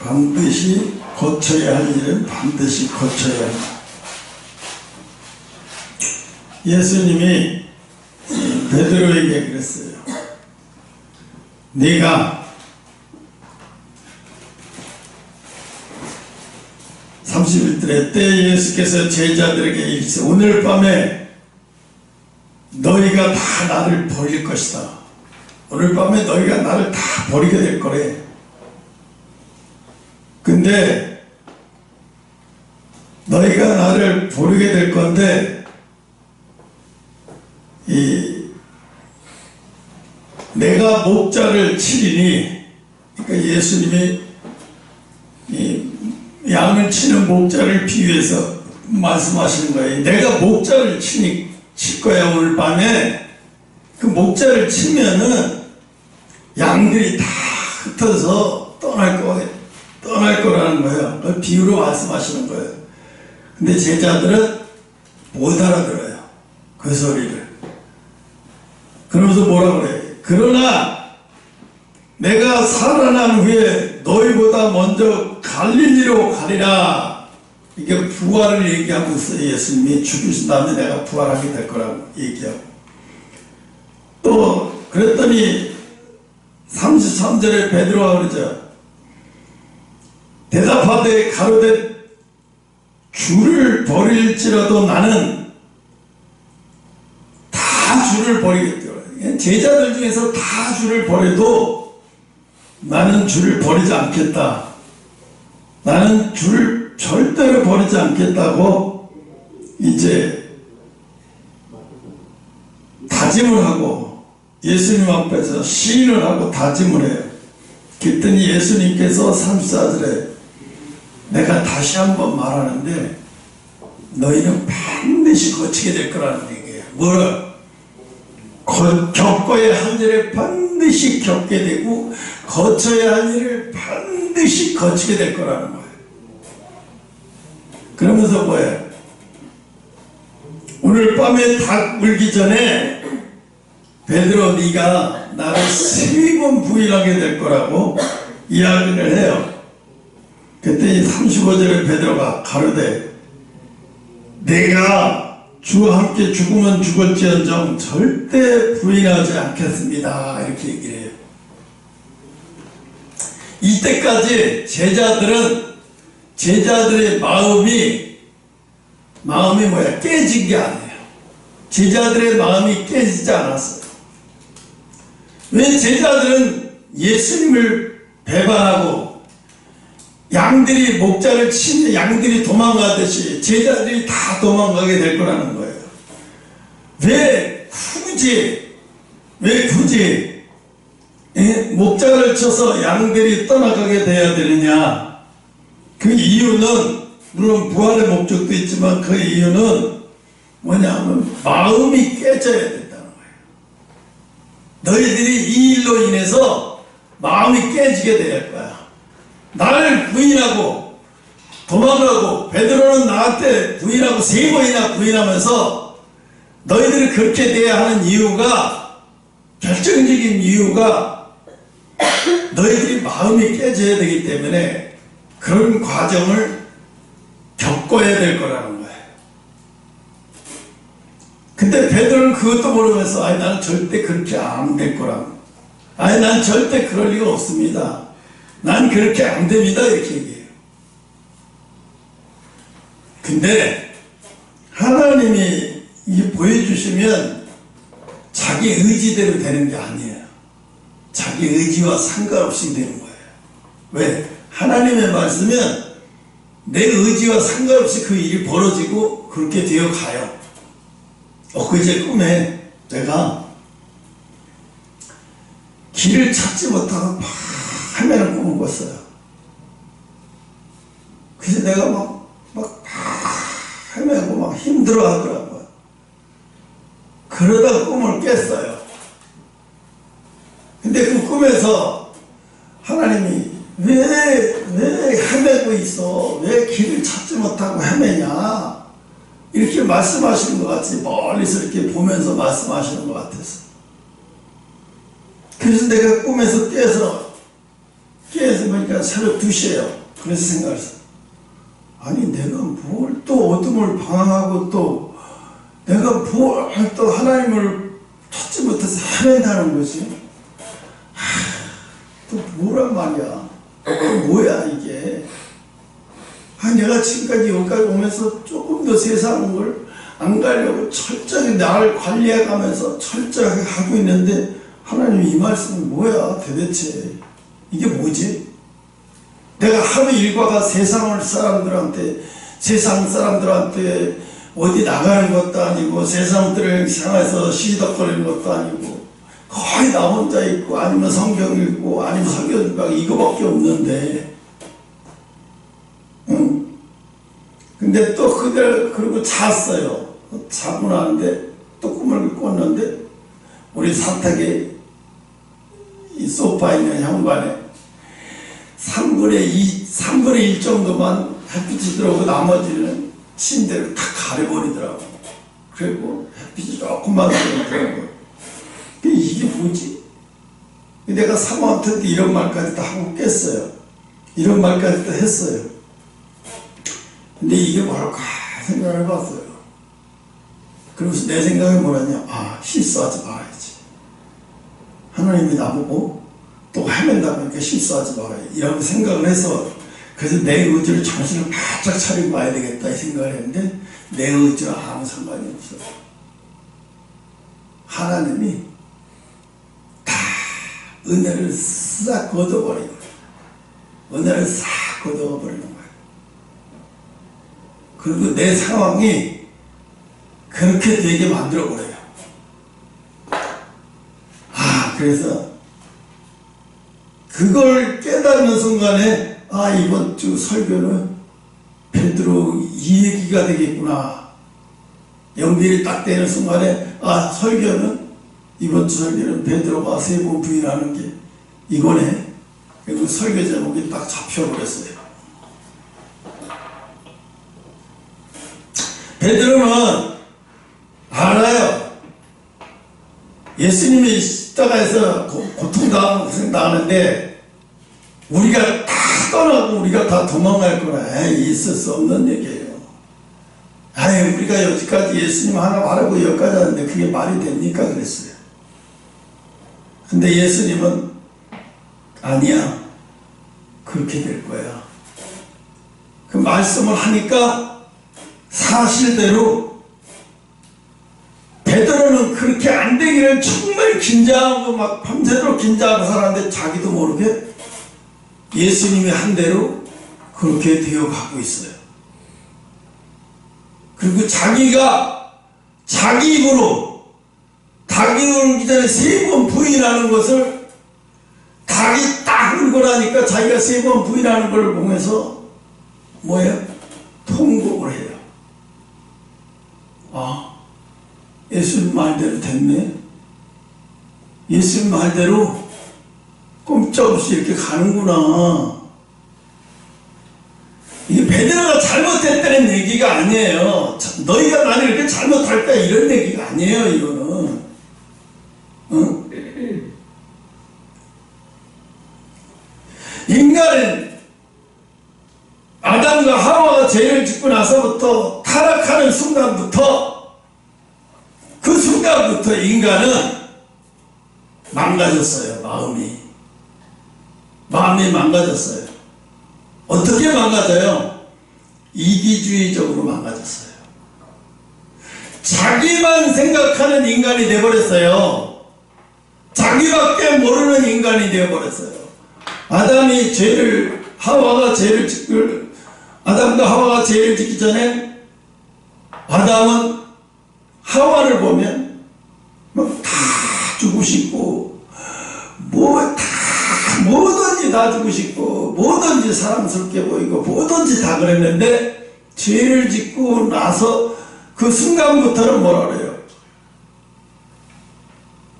반드시 거쳐야 할 일은 반드시 거쳐야 한다. 예수님이 베드로에게 그랬어요. 네가 31절에 때 예수께서 제자들에게 이르시되 오늘 밤에 너희가 다 나를 버릴 것이다. 오늘 밤에 너희가 나를 다 버리게 될 거래. 근데 너희가 나를 버리게 될 건데 내가 목자를 치리니, 그러니까 예수님이 양을 치는 목자를 비유해서 말씀하시는 거예요. 내가 목자를 칠 거야. 오늘 밤에 그 목자를 치면은 양들이 다 흩어서 떠날 거라는 거예요. 그 비유로 말씀하시는 거예요. 근데 제자들은 못 알아들어요. 그 소리를. 그러면서 뭐라 그래요? 그러나 내가 살아난 후에 너희보다 먼저 갈릴리로 가리라. 이게 부활을 얘기하고 있어요. 예수님이 죽으신 다음에 내가 부활하게 될 거라고 얘기하고. 또 그랬더니 33절에 베드로가 그러죠. 대답하되 가로되 주를 버릴지라도 나는 다 주를 버리겠다. 제자들 중에서 다 주를 버려도 나는 주를 버리지 않겠다. 나는 주를 절대로 버리지 않겠다고 이제 다짐을 하고 예수님 앞에서 시인을 하고 다짐을 해요. 그랬더니 예수님께서 34절에 내가 다시 한번 말하는데 너희는 반드시 거치게 될 거라는 얘기예요. 뭐를? 겪어야 할 일을 반드시 겪게 되고 거쳐야 할 일을 반드시 거치게 될 거라는 거예요. 그러면서 뭐예요? 오늘 밤에 닭 울기 전에 베드로 네가 나를 3번 부인하게 될 거라고 이야기를 해요. 그때 35절에 베드로가 가로되 내가 주와 함께 죽으면 죽을지언정 절대 부인하지 않겠습니다. 이렇게 얘기를 해요. 이때까지 제자들의 마음이 뭐야? 깨진 게 아니에요. 제자들의 마음이 깨지지 않았어요. 왜? 제자들은 예수님을 배반하고 양들이 목자를 치는 양들이 도망가듯이 제자들이 다 도망가게 될 거라는 거예요. 왜 굳이 목자를 쳐서 양들이 떠나가게 돼야 되느냐? 그 이유는 물론 부활의 목적도 있지만 그 이유는 뭐냐면 마음이 깨져야 된다는 거예요. 너희들이 이 일로 인해서 마음이 깨지게 될 거야. 나를 부인하고 도망가고 베드로는 나한테 부인하고 3번이나 부인하면서 너희들이 그렇게 돼야 하는 이유가, 결정적인 이유가 너희들이 마음이 깨져야 되기 때문에 그런 과정을 겪어야 될 거라는 거예요. 근데 베드로는 그것도 모르면서 아니 나는 절대 그렇게 안 될 거라고, 아니 난 절대 그럴 리가 없습니다, 난 그렇게 안 됩니다, 이렇게 얘기해요. 근데 하나님이 이 보여주시면 자기 의지대로 되는 게 아니에요. 자기 의지와 상관없이 되는 거예요. 왜? 하나님의 말씀은 내 의지와 상관없이 그 일이 벌어지고 그렇게 되어 가요. 엊그제 꿈에 내가 길을 찾지 못하고 막 헤매는 꿈을 꿨어요. 그래서 내가 막 헤매고 막 힘들어 하더라고요. 그러다가 꿈을 깼어요. 근데 그 꿈에서 하나님이 왜 헤매고 있어? 왜 길을 찾지 못하고 헤매냐? 이렇게 말씀하시는 것 같이 멀리서 이렇게 보면서 말씀하시는 것 같아서. 그래서 내가 꿈에서 깨서 깨서 보니까 새벽 2시예요. 그래서 생각했어요. 아니 내가 뭘 또 어둠을 방황하고 또 내가 뭘 또 하나님을 찾지 못해서 헤맨다는 거지. 또 뭐란 말이야. 또 뭐야 이게. 내가 지금까지 여기까지 오면서 조금 더 세상을 안 가려고 철저히 나를 관리해 가면서 철저하게 하고 있는데 하나님 이 말씀이 뭐야 도대체. 이게 뭐지? 내가 하루 일과가 세상 사람들한테 어디 나가는 것도 아니고 세상들을 향해서 시덕거리는 것도 아니고 거의 나 혼자 있고 아니면 성경 읽고 아니면 설교 이거밖에 없는데 근데 또 그리고 잤어요. 자고 나는데 또 꿈을 꿨는데 우리 사택에 이 소파에 있는 현관에 3분의 1 정도만 햇빛이 들어오고 나머지는 침대를 다 가려버리더라고. 그리고 햇빛이 조금만 들어오더라고. 이게 뭐지? 내가 사모한테도 이런 말까지 다 하고 깼어요. 이런 말까지 도 했어요. 근데 이게 뭘까 생각을 해봤어요. 그러면서 내 생각이 뭐냐면 실수하지 말아야지. 하나님이 나보고 또 헤맨다 보니까 실수하지 말아야지. 이런 생각을 해서 그래서 내 의지를 정신을 바짝 차리고 와야 되겠다 이 생각을 했는데 내 의지와 아무 상관이 없어요. 하나님이 다 은혜를 싹 걷어버리는 거예요. 은혜를 싹 걷어버리는 거예요. 그리고 내 상황이 그렇게 되게 만들어버려요. 그래서 그걸 깨닫는 순간에 이번 주 설교는 베드로 이 얘기가 되겠구나. 연결이 딱 되는 순간에 설교는 이번 주 설교는 베드로가 3번 부인하는 게 이거네. 그리고 설교 제목이 딱 잡혀버렸어요. 베드로는 알아요. 예수님이 십자가에서 고통당하고 고생당하는데 우리가 다 떠나고 우리가 다 도망갈 거라. 있을 수 없는 얘기예요. 우리가 여기까지 예수님 하나 말하고 여기까지 하는데 그게 말이 됩니까? 그랬어요. 근데 예수님은 아니야. 그렇게 될 거야. 그 말씀을 하니까 사실대로 베드로는 그렇게 안 되기를 정말 긴장하고 막 밤새도록 긴장하고 살았는데 자기도 모르게 예수님이 한 대로 그렇게 되어가고 있어요. 그리고 자기가 자기 입으로 닭이 울기 전에 3번 부인하는 것을 닭이 딱 울고 나니까 자기가 3번 부인하는 걸 보면서 뭐예요? 통곡을 해요. 예수님 말대로 됐네. 예수님 말대로 꼼짝없이 이렇게 가는구나. 이게 베드로가 잘못했다는 얘기가 아니에요. 너희가 나를 이렇게 잘못할 거야 이런 얘기가 아니에요. 이거는 인간은 아담과 하와가 죄를 짓고 나서부터 타락하는 순간부터 그 순간부터 인간은 망가졌어요. 마음이 망가졌어요. 어떻게 망가져요? 이기주의적으로 망가졌어요. 자기만 생각하는 인간이 되어버렸어요. 자기밖에 모르는 인간이 되어버렸어요. 아담과 하와가 죄를 짓기 전에 아담은 하와를 보면 다 주고 싶고 뭐든지 다 주고 싶고 뭐든지 사랑스럽게 보이고 뭐든지 다 그랬는데 죄를 짓고 나서 그 순간부터는 뭐라 그래요?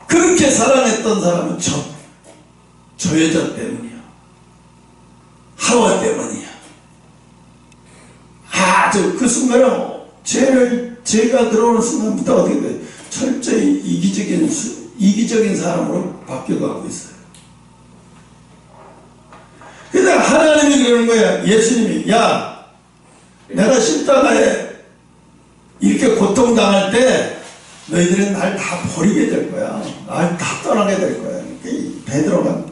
그렇게 사랑했던 사람은 저 여자 때문이야. 하와 때문이야. 그 순간에 죄가 들어오는 순간부터 어떻게 돼? 철저히 이기적인 사람으로 바뀌어가고 있어요. 그러는 거야. 예수님이 야 내가 십자가에 이렇게 고통당할 때 너희들은 날 다 버리게 될 거야. 날 다 떠나게 될 거야. 베드로가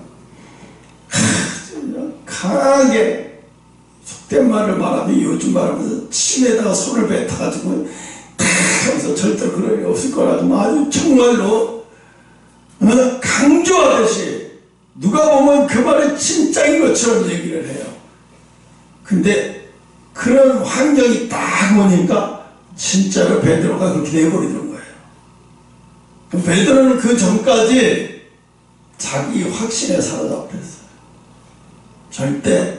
강하게 속된 말을 말하면 요즘 말하면서 침에다가 손을 뱉어가지고 탁 하면서 절대로 그럴 일 없을 거라고 아주 정말로 강조하듯이 누가 보면 그 말이 진짜인 것처럼 얘기를 해요. 근데 그런 환경이 딱 오니까 진짜로 베드로가 그렇게 돼버리는 거예요. 그럼 베드로는 그 전까지 자기 확신에 사로잡혔어요. 절대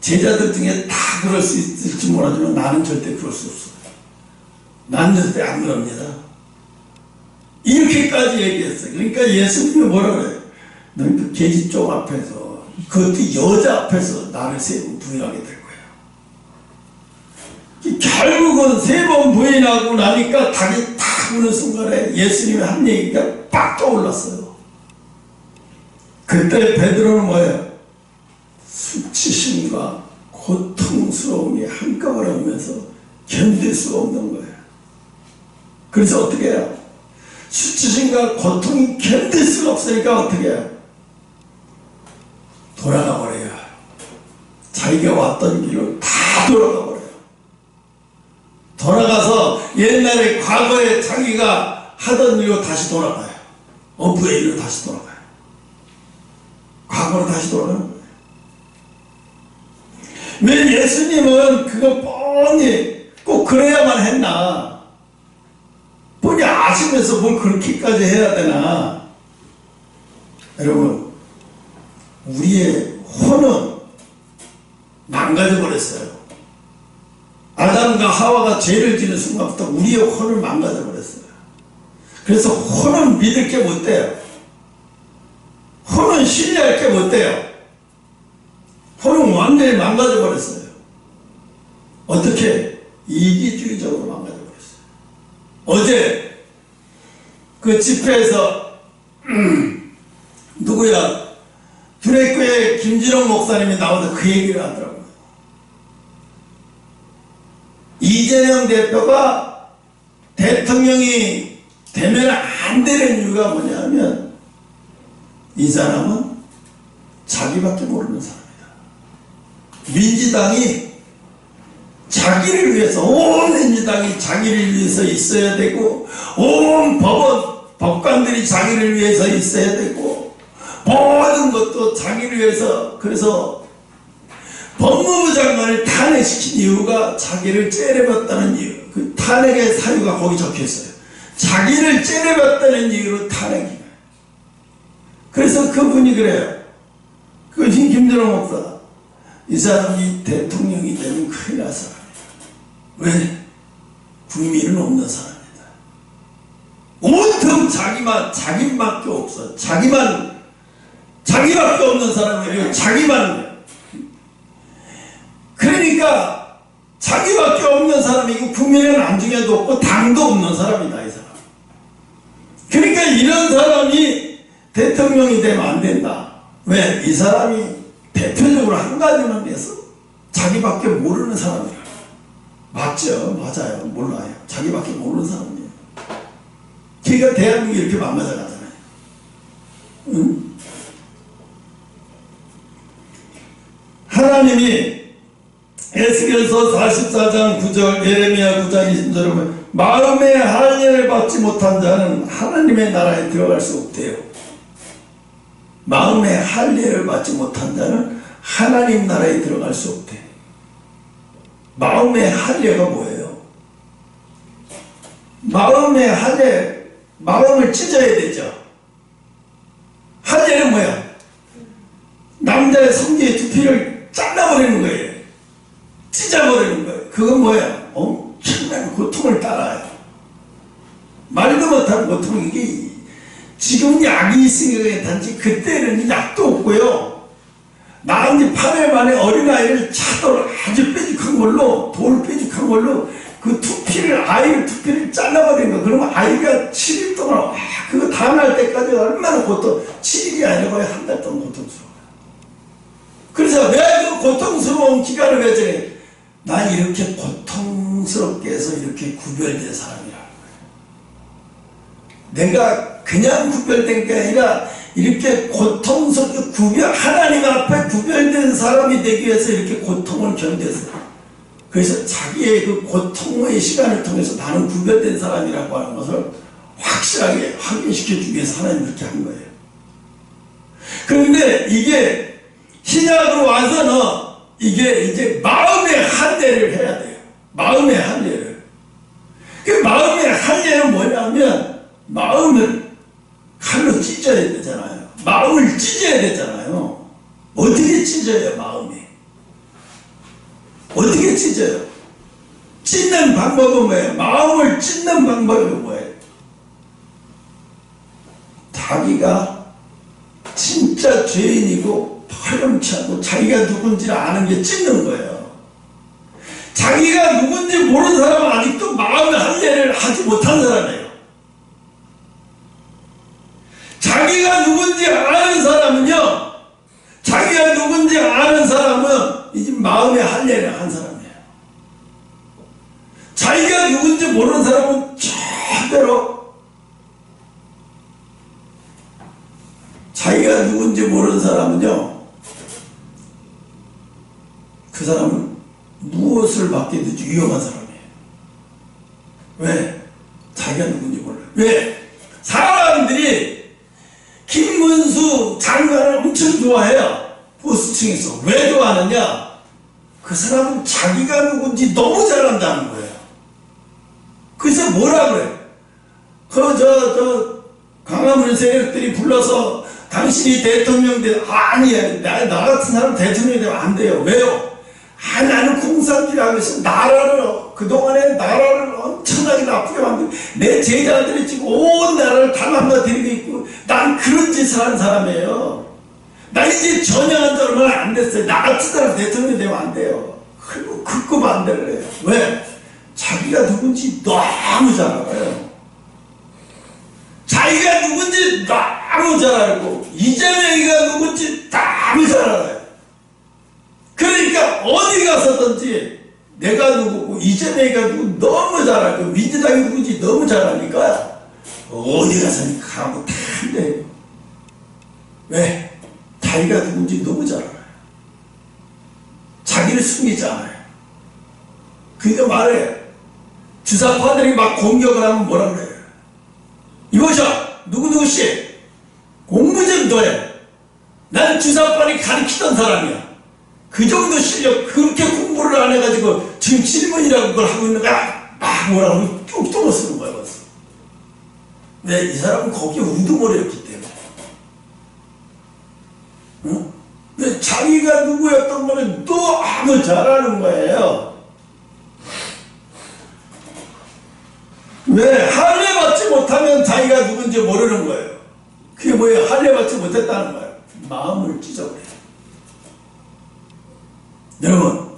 제자들 중에 다 그럴 수 있을지 몰라지만 나는 절대 그럴 수 없어요. 나는 절대 안 그럽니다. 이렇게까지 얘기했어요. 그러니까 예수님이 뭐라 그래요? 너희 그 계집 쪽 앞에서 그것도 여자 앞에서 나를 세 번 부인하게 될 거예요. 결국은 세 번 부인하고 나니까 닭이 탁 우는 순간에 예수님이 한 얘기가 빡 떠올랐어요. 그때 베드로는 뭐예요? 수치심과 고통스러움이 한꺼번에 오면서 견딜 수가 없는 거예요. 그래서 어떻게 해요? 수치심과 고통이 견딜 수가 없으니까 어떻게 해요? 돌아가 버려요. 자기가 왔던 길로 다 돌아가 버려요. 돌아가서 옛날에 과거에 자기가 하던 일로 다시 돌아가요. 어부의 일로 다시 돌아가요. 과거로 다시 돌아가는 거예요. 왜 예수님은 그거 뻔히 꼭 그래야만 했나? 뻔히 아시면서 뭘 그렇게까지 해야 되나? 여러분, 우리의 혼은 망가져 버렸어요. 아담과 하와가 죄를 지는 순간부터 우리의 혼을 망가져 버렸어요. 그래서 혼은 믿을 게 못 돼요. 혼은 신뢰할 게 못 돼요. 혼은 완전히 망가져 버렸어요. 어떻게? 이기주의적으로 망가져 버렸어요. 어제 그 집회에서 누구야? 두레교회 김진홍 목사님이 나와서 그 얘기를 하더라고요. 이재명 대표가 대통령이 되면 안 되는 이유가 뭐냐면 이 사람은 자기밖에 모르는 사람이다. 민주당이 자기를 위해서, 온 민주당이 자기를 위해서 있어야 되고, 온 법관들이 자기를 위해서 있어야 되고, 모든 것도 자기를 위해서. 그래서 법무부 장관을 탄핵시킨 이유가 자기를 째려봤다는 이유. 그 탄핵의 사유가 거기 적혀있어요. 자기를 째려봤다는 이유로 탄핵이에요. 그래서 그분이 그래요. 그 김준호 목사, 이 사람이 대통령이 되면 큰일 날 사람이다. 왜? 국민은 없는 사람이다. 온통 자기밖에 없어. 자기밖에 없는 사람이에요. 자기만. 그러니까 자기밖에 없는 사람이고 국민은 안중에도 없고 당도 없는 사람이다, 이 사람. 그러니까 이런 사람이 대통령이 되면 안 된다. 왜? 이 사람이 대표적으로 한 가지만 해서 자기밖에 모르는 사람이라. 맞죠? 맞아요. 몰라요. 자기밖에 모르는 사람이에요. 그러니까 대한민국이 이렇게 망가져 가잖아요. 응? 하나님이 에스겔서 44장 9절, 예레미야 9장 20절에 보면 마음의 할례를 받지 못한 자는 하나님의 나라에 들어갈 수 없대요. 마음의 할례를 받지 못한 자는 하나님 나라에 들어갈 수 없대. 마음의 할례가 뭐예요? 마음의 할례, 마음을 찢어야 되죠. 할례는 뭐야? 남자의 성기의 두피를 잘라버리는 거예요. 찢어버리는 거예요. 그건 뭐야? 엄청난 고통을 따라요. 말도 못하는 고통. 이게 지금 약이 있으니까 단지 그때는 약도 없고요. 나한테 8일 만에 어린아이를 차돌 아주 뾰족한 걸로, 돌 뾰족한 걸로 그 아이의 두피를 잘라버린 거. 그러면 아이가 7일 동안 그거 다 날 때까지 얼마나 고통, 7일이 아니라 거의 한 달 동안 고통스러워요. 그래서 왜 그 고통스러운 기간을 왜 정해? 난 이렇게 고통스럽게 해서 이렇게 구별된 사람이라는 거예요. 내가 그냥 구별된 게 아니라 이렇게 고통스럽게 하나님 앞에 구별된 사람이 되기 위해서 이렇게 고통을 견뎠어요. 그래서 자기의 그 고통의 시간을 통해서 나는 구별된 사람이라고 하는 것을 확실하게 확인시켜주기 위해서 하나님 그렇게 한 거예요. 그런데 이게 신약으로 와서는 이게 이제 마음의 할례를 해야 돼요. 마음의 할례를. 그 마음의 할례는 뭐냐면 마음을 칼로 찢어야 되잖아요. 마음을 찢어야 되잖아요. 어떻게 찢어요, 마음이? 어떻게 찢어요? 찢는 방법은 뭐예요? 마음을 찢는 방법이 뭐예요? 자기가 진짜 죄인이고 파렴치 않고 자기가 누군지를 아는 게 찢는 거예요. 자기가 누군지 모르는 사람은 아직도 마음의 할례를 하지 못한 사람이에요. 자기가 누군지 아는 사람은요, 자기가 누군지 아는 사람은 이제 마음의 할례를 한 사람이에요. 자기가 누군지 모르는 사람은 절대로, 자기가 누군지 모르는 사람은요, 그 사람은 무엇을 맡기든지 위험한 사람이에요. 왜? 자기가 누군지 몰라요. 왜? 사람들이 김문수 장관을 엄청 좋아해요. 보수층에서. 왜 좋아하느냐? 그 사람은 자기가 누군지 너무 잘한다는 거예요. 그래서 뭐라 그래? 광화문 세력들이 불러서 당신이 대통령 되면, 아니야. 나 같은 사람 대통령 되면 안 돼요. 왜요? 나는 공산주의라고 해서 그동안에 나라를 엄청나게 나쁘게 만들고, 내 제자들이 지금 온 나라를 단 한번 데리고 있고, 난 그런 짓을 하는 사람이에요. 나 이제 전향한 지 얼마나 안 됐어요. 나 같은 사람 대통령 되면 안 돼요. 그리고 극구 반대를 해요. 왜? 자기가 누군지 너무 잘 알아요. 자기가 누군지 너무 잘 알고, 이재명이가 누군지 너무 잘 알아요. 그러니까 어디 가서든지 내가 누구고 이재명이가 누구 너무 잘 알고 민주당이 누군지 너무 잘 아니까 어디 가서는 가고 다 한대요. 왜? 자기가 누군지 너무 잘 알아요. 자기를 숨기지 않아요. 그러니까 말해요. 주사파들이 막 공격을 하면 뭐라 그래요? 이보셔, 누구누구씨 공부 좀 더 해. 난 주사파를 가르치던 사람이야. 그 정도 실력, 그렇게 공부를 안 해가지고 지금 질문이라고 그걸 하고 있는 거야. 막 뭐라고 뚝 떠 쓰는 거야. 벌써. 왜? 이 사람은 거기에 우두머리였기 때문에. 응? 왜? 자기가 누구였던 거는 너무 잘하는 거예요. 왜? 할례 받지 못하면 자기가 누군지 모르는 거예요. 그게 뭐예요? 할례 받지 못했다는 거예요. 마음을 찢어버려요. 여러분,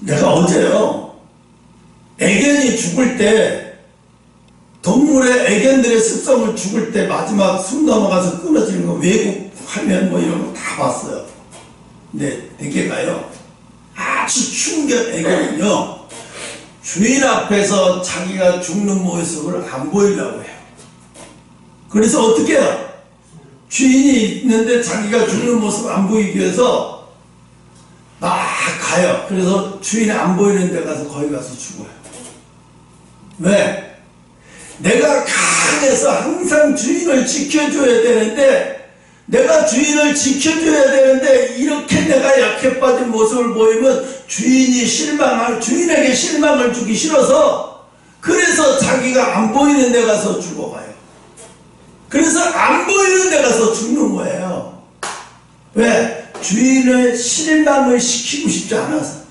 내가 어제요, 애견이 죽을 때, 동물의 애견들의 습성을 죽을 때 마지막 숨 넘어가서 끊어지는 거 왜곡하면 뭐 이런 거 다 봤어요. 근데 대개가요, 아주 충격 애견은요, 주인 앞에서 자기가 죽는 모습을 안 보이려고 해요. 그래서 어떻게 해요? 주인이 있는데 자기가 죽는 모습을 안 보이기 위해서 막 가요. 그래서 주인이 안 보이는 데 가서 거기 가서 죽어요. 왜? 내가 강해서 항상 주인을 지켜줘야 되는데, 내가 주인을 지켜줘야 되는데 이렇게 내가 약해 빠진 모습을 보이면 주인에게 실망을 주기 싫어서, 그래서 자기가 안 보이는 데 가서 죽어가요. 그래서 안 보이는 데 가서 죽는 거예요. 왜? 주인을 실망을 시키고 싶지 않아서.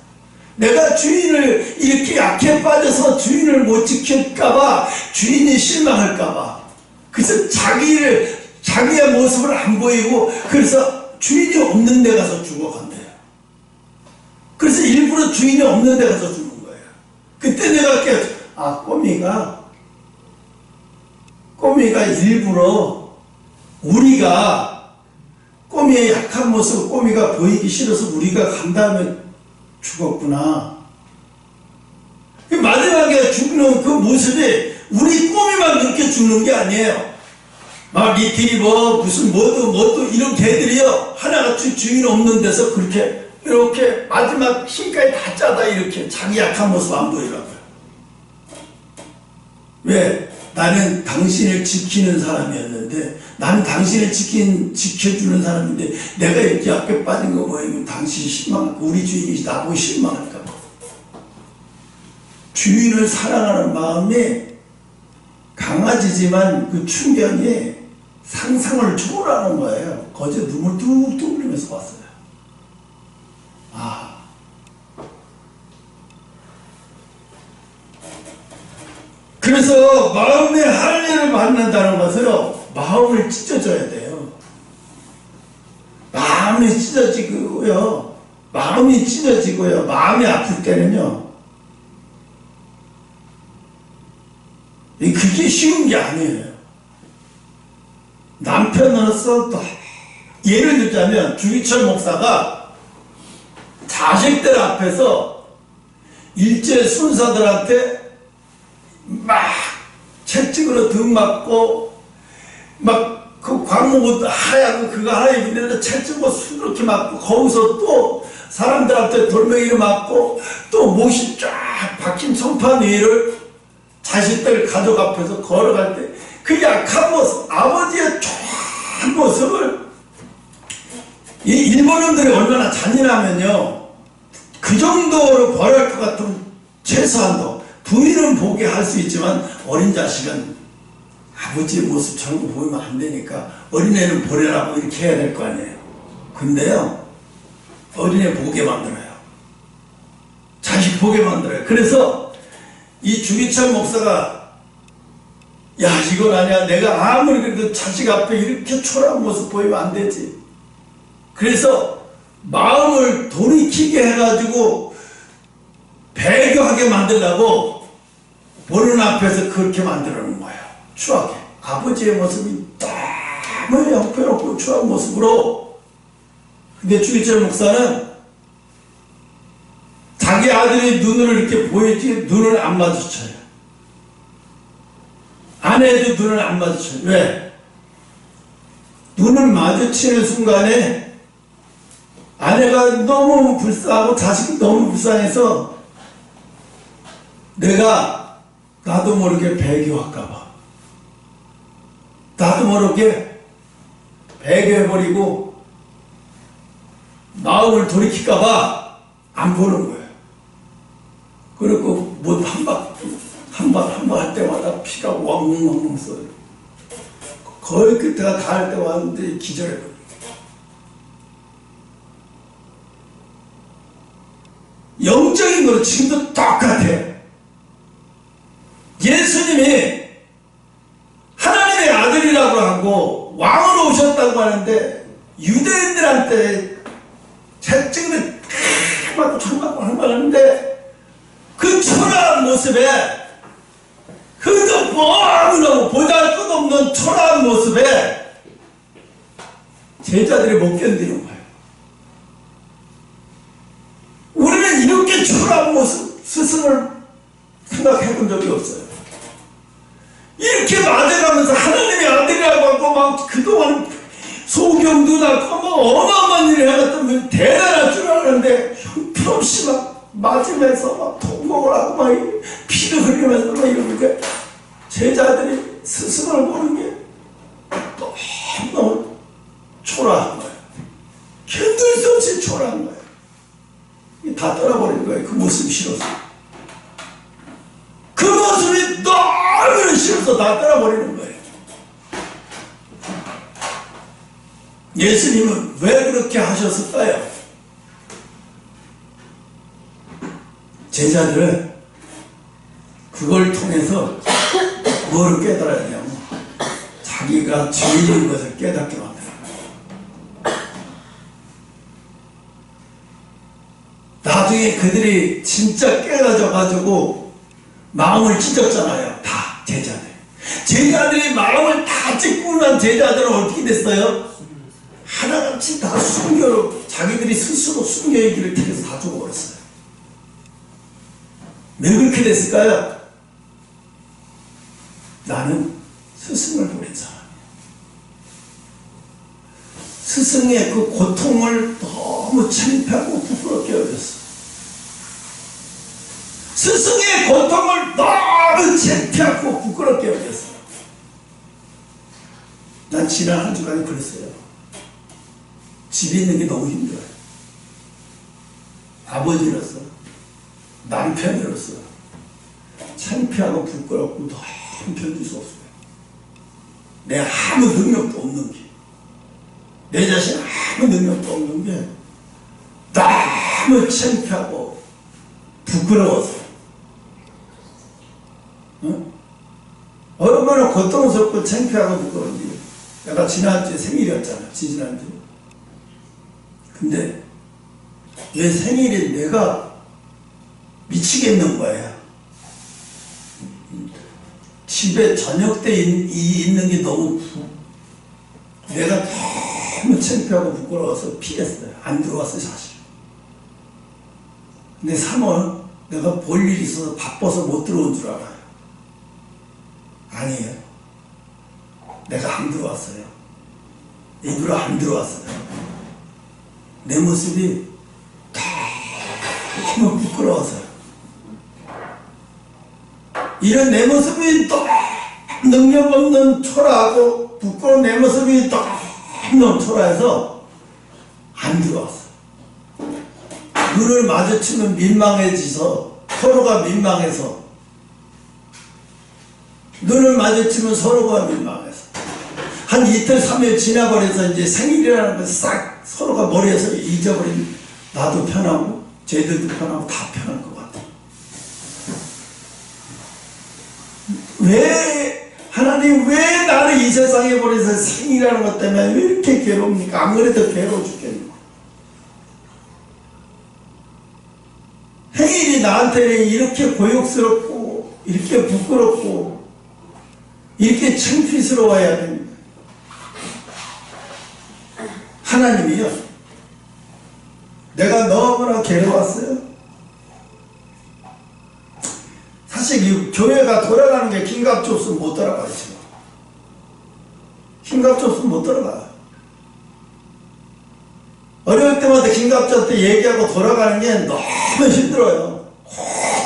내가 주인을 이렇게 약해 빠져서 주인을 못 지킬까봐, 주인이 실망할까봐. 그래서 자기의 모습을 안 보이고, 그래서 주인이 없는 데 가서 죽어간대요. 그래서 일부러 주인이 없는 데 가서 죽는 거예요. 그때 내가 깨닫죠. 꼬미가 일부러, 우리가 꼬미의 약한 모습, 꼬미가 보이기 싫어서 우리가 간 다음에 죽었구나. 마지막에 죽는 그 모습이 우리 꼬미만 그렇게 죽는 게 아니에요. 막 리트리버 무슨 뭐도 이런 개들이요, 하나같이 주인 없는 데서 그렇게 이렇게 마지막 힘까지 다 짜다 이렇게 자기 약한 모습 안 보이라고요. 왜? 나는 당신을 지키는 사람이었는데, 나는 당신을 지켜주는 사람인데 내가 이렇게 앞에 빠진 거 보이면 당신이 실망할까? 우리 주인이 나보고 실망할까? 주인을 사랑하는 마음이 강아지지만 그 충격이 상상을 초월하는 거예요. 거기에 눈물 뚝뚝 흘리면서 봤어요. 아, 그래서 마음의 할례를 받는다는 것은 마음을 찢어줘야 돼요. 마음이 찢어지고요. 마음이 찢어지고요. 마음이 아플 때는요, 그게 쉬운 게 아니에요. 남편으로서 또 예를 들자면 주기철 목사가 자식들 앞에서 일제 순사들한테 막 채찍으로 등 맞고 막 그 광목 하얗고 그거 하나 입는데 채찍으로 수그렇게 맞고, 거기서 또 사람들한테 돌멩이를 맞고 또 못이 쫙 박힌 송판 위를 자식들 가족 앞에서 걸어갈 때 그 약한 모습, 아버지의 촌한 모습을, 이 일본인들이 얼마나 잔인하면요, 그 정도로 벌할 것 같으면 최소한도 부인은 보게 할 수 있지만 어린 자식은 아버지의 모습 저런 거 보이면 안 되니까 어린애는 보내라고 이렇게 해야 될 거 아니에요. 근데요, 어린애 보게 만들어요. 자식 보게 만들어요. 그래서 이 주기철 목사가, 야, 이건 아니야. 내가 아무리 그래도 자식 앞에 이렇게 초라한 모습 보이면 안 되지. 그래서 마음을 돌이키게 해가지고 배교하게 만들려고 보는 앞에서 그렇게 만들어 놓은 거예요. 추하게. 아버지의 모습이 너무 형편없고 추한 모습으로. 근데 주기철 목사는 자기 아들이 눈을 이렇게 보이지 눈을 안 마주쳐요. 아내도 눈을 안 마주쳐요. 왜? 눈을 마주치는 순간에 아내가 너무 불쌍하고 자식이 너무 불쌍해서 내가 나도 모르게 배교할까봐, 나도 모르게 배교해버리고 마음을 돌이킬까봐 안 보는 거예요. 그리고 뭐 한 번 할 때마다 피가 왕왕왕 써요. 거의 그때가 다 할 때 왔는데 기절해버려요. 영적인 거로 지금도 똑같아요. 예수님이 하나님의 아들이라고 하고 왕으로 오셨다고 하는데 유대인들한테 채찍을 맞고 창맞고 하는데 그 초라한 모습에, 그저 너무너무 보잘것없는 초라한 모습에 제자들이 못 견디는 거예요. 우리는 이렇게 초라한 모습 스스로를 생각해 본 적이 없어요. 이렇게 맞아가면서 하나님의 아들이라고 하고 막 그동안 소경도 낳고 막 어마어마한 일을 해갔던 대단한 줄 알았는데 형편없이 막 맞으면서 막 통곡을 하고 막 피를 흘리면서 막 이러는데 제자들이 스스로를 보는 게 너무 초라한 거예요. 견딜 수 없이 초라한 거예요. 다 떠나버린 거예요. 그 모습이 싫어서. 그 모습이 너무 싫어서 다 떠나버리는 거예요. 예수님은 왜 그렇게 하셨을까요? 제자들은 그걸 통해서 뭐를 깨달아야 되냐면 자기가 죄인인 것을 깨닫게 만들어요. 나중에 그들이 진짜 깨달아 가지고 마음을 찢었잖아요. 다 제자들이 마음을 다 찢고 난 제자들은 어떻게 됐어요? 하나같이 같이 다 자기들이 스스로 순교의 길을 택해서 다 죽어버렸어요. 왜 그렇게 됐을까요? 나는 스승을 버린 사람이야. 스승의 그 고통을 너무 창피하고 부끄럽게 여겼어. 스승의 고통을 너무 창피하고 부끄럽게 여겼어. 난 지난 한 주간이 그랬어요. 집에 있는 게 너무 힘들어요. 아버지로서, 남편으로서 창피하고 부끄럽고 너무 견딜 수 없어요. 내 아무 능력도 없는 게, 내 자신 아무 능력도 없는 게 너무 창피하고 부끄러워서, 응? 얼마나 고통스럽고 창피하고 부끄러운지. 내가 지난주에 생일이었잖아, 지지난주. 근데 왜 생일에 내가 미치겠는 거야. 집에 저녁 때 있는 게 너무 내가 너무 창피하고 부끄러워서 피했어요. 안 들어왔어요, 사실. 근데 3월 내가 볼 일이 있어서 바빠서 못 들어온 줄 알아요. 아니에요. 내가 안 들어왔어요. 일부러 안 들어왔어요. 내 모습이 너무 부끄러워서요. 이런 내 모습이 너무 능력 없는 초라하고 부끄러운 내 모습이 너무 초라해서 안 들어왔어요. 눈을 마주치면 민망해져서, 서로가 민망해서, 눈을 마주치면 서로가 민망해서, 한 이틀 3일 지나버려서 이제 생일이라는 걸 싹 서로가 머리에서 잊어버린, 나도 편하고 쟤들도 편하고 다 편한 것 같아. 왜 하나님 왜 나를 이 세상에 보내서 생일이라는 것 때문에 왜 이렇게 괴로웁니까? 안 그래도 괴로워 죽겠네. 생일이 나한테는 이렇게 고역스럽고 이렇게 부끄럽고 이렇게 창피스러워야 됩니다. 하나님이요, 내가 너무나 괴로웠어요. 사실 이 교회가 돌아가는 게 김갑주 없으면 못 돌아가요. 지금 김갑주 없으면 못 돌아가요. 어려울 때마다 김갑주한테 얘기하고 돌아가는 게 너무 힘들어요.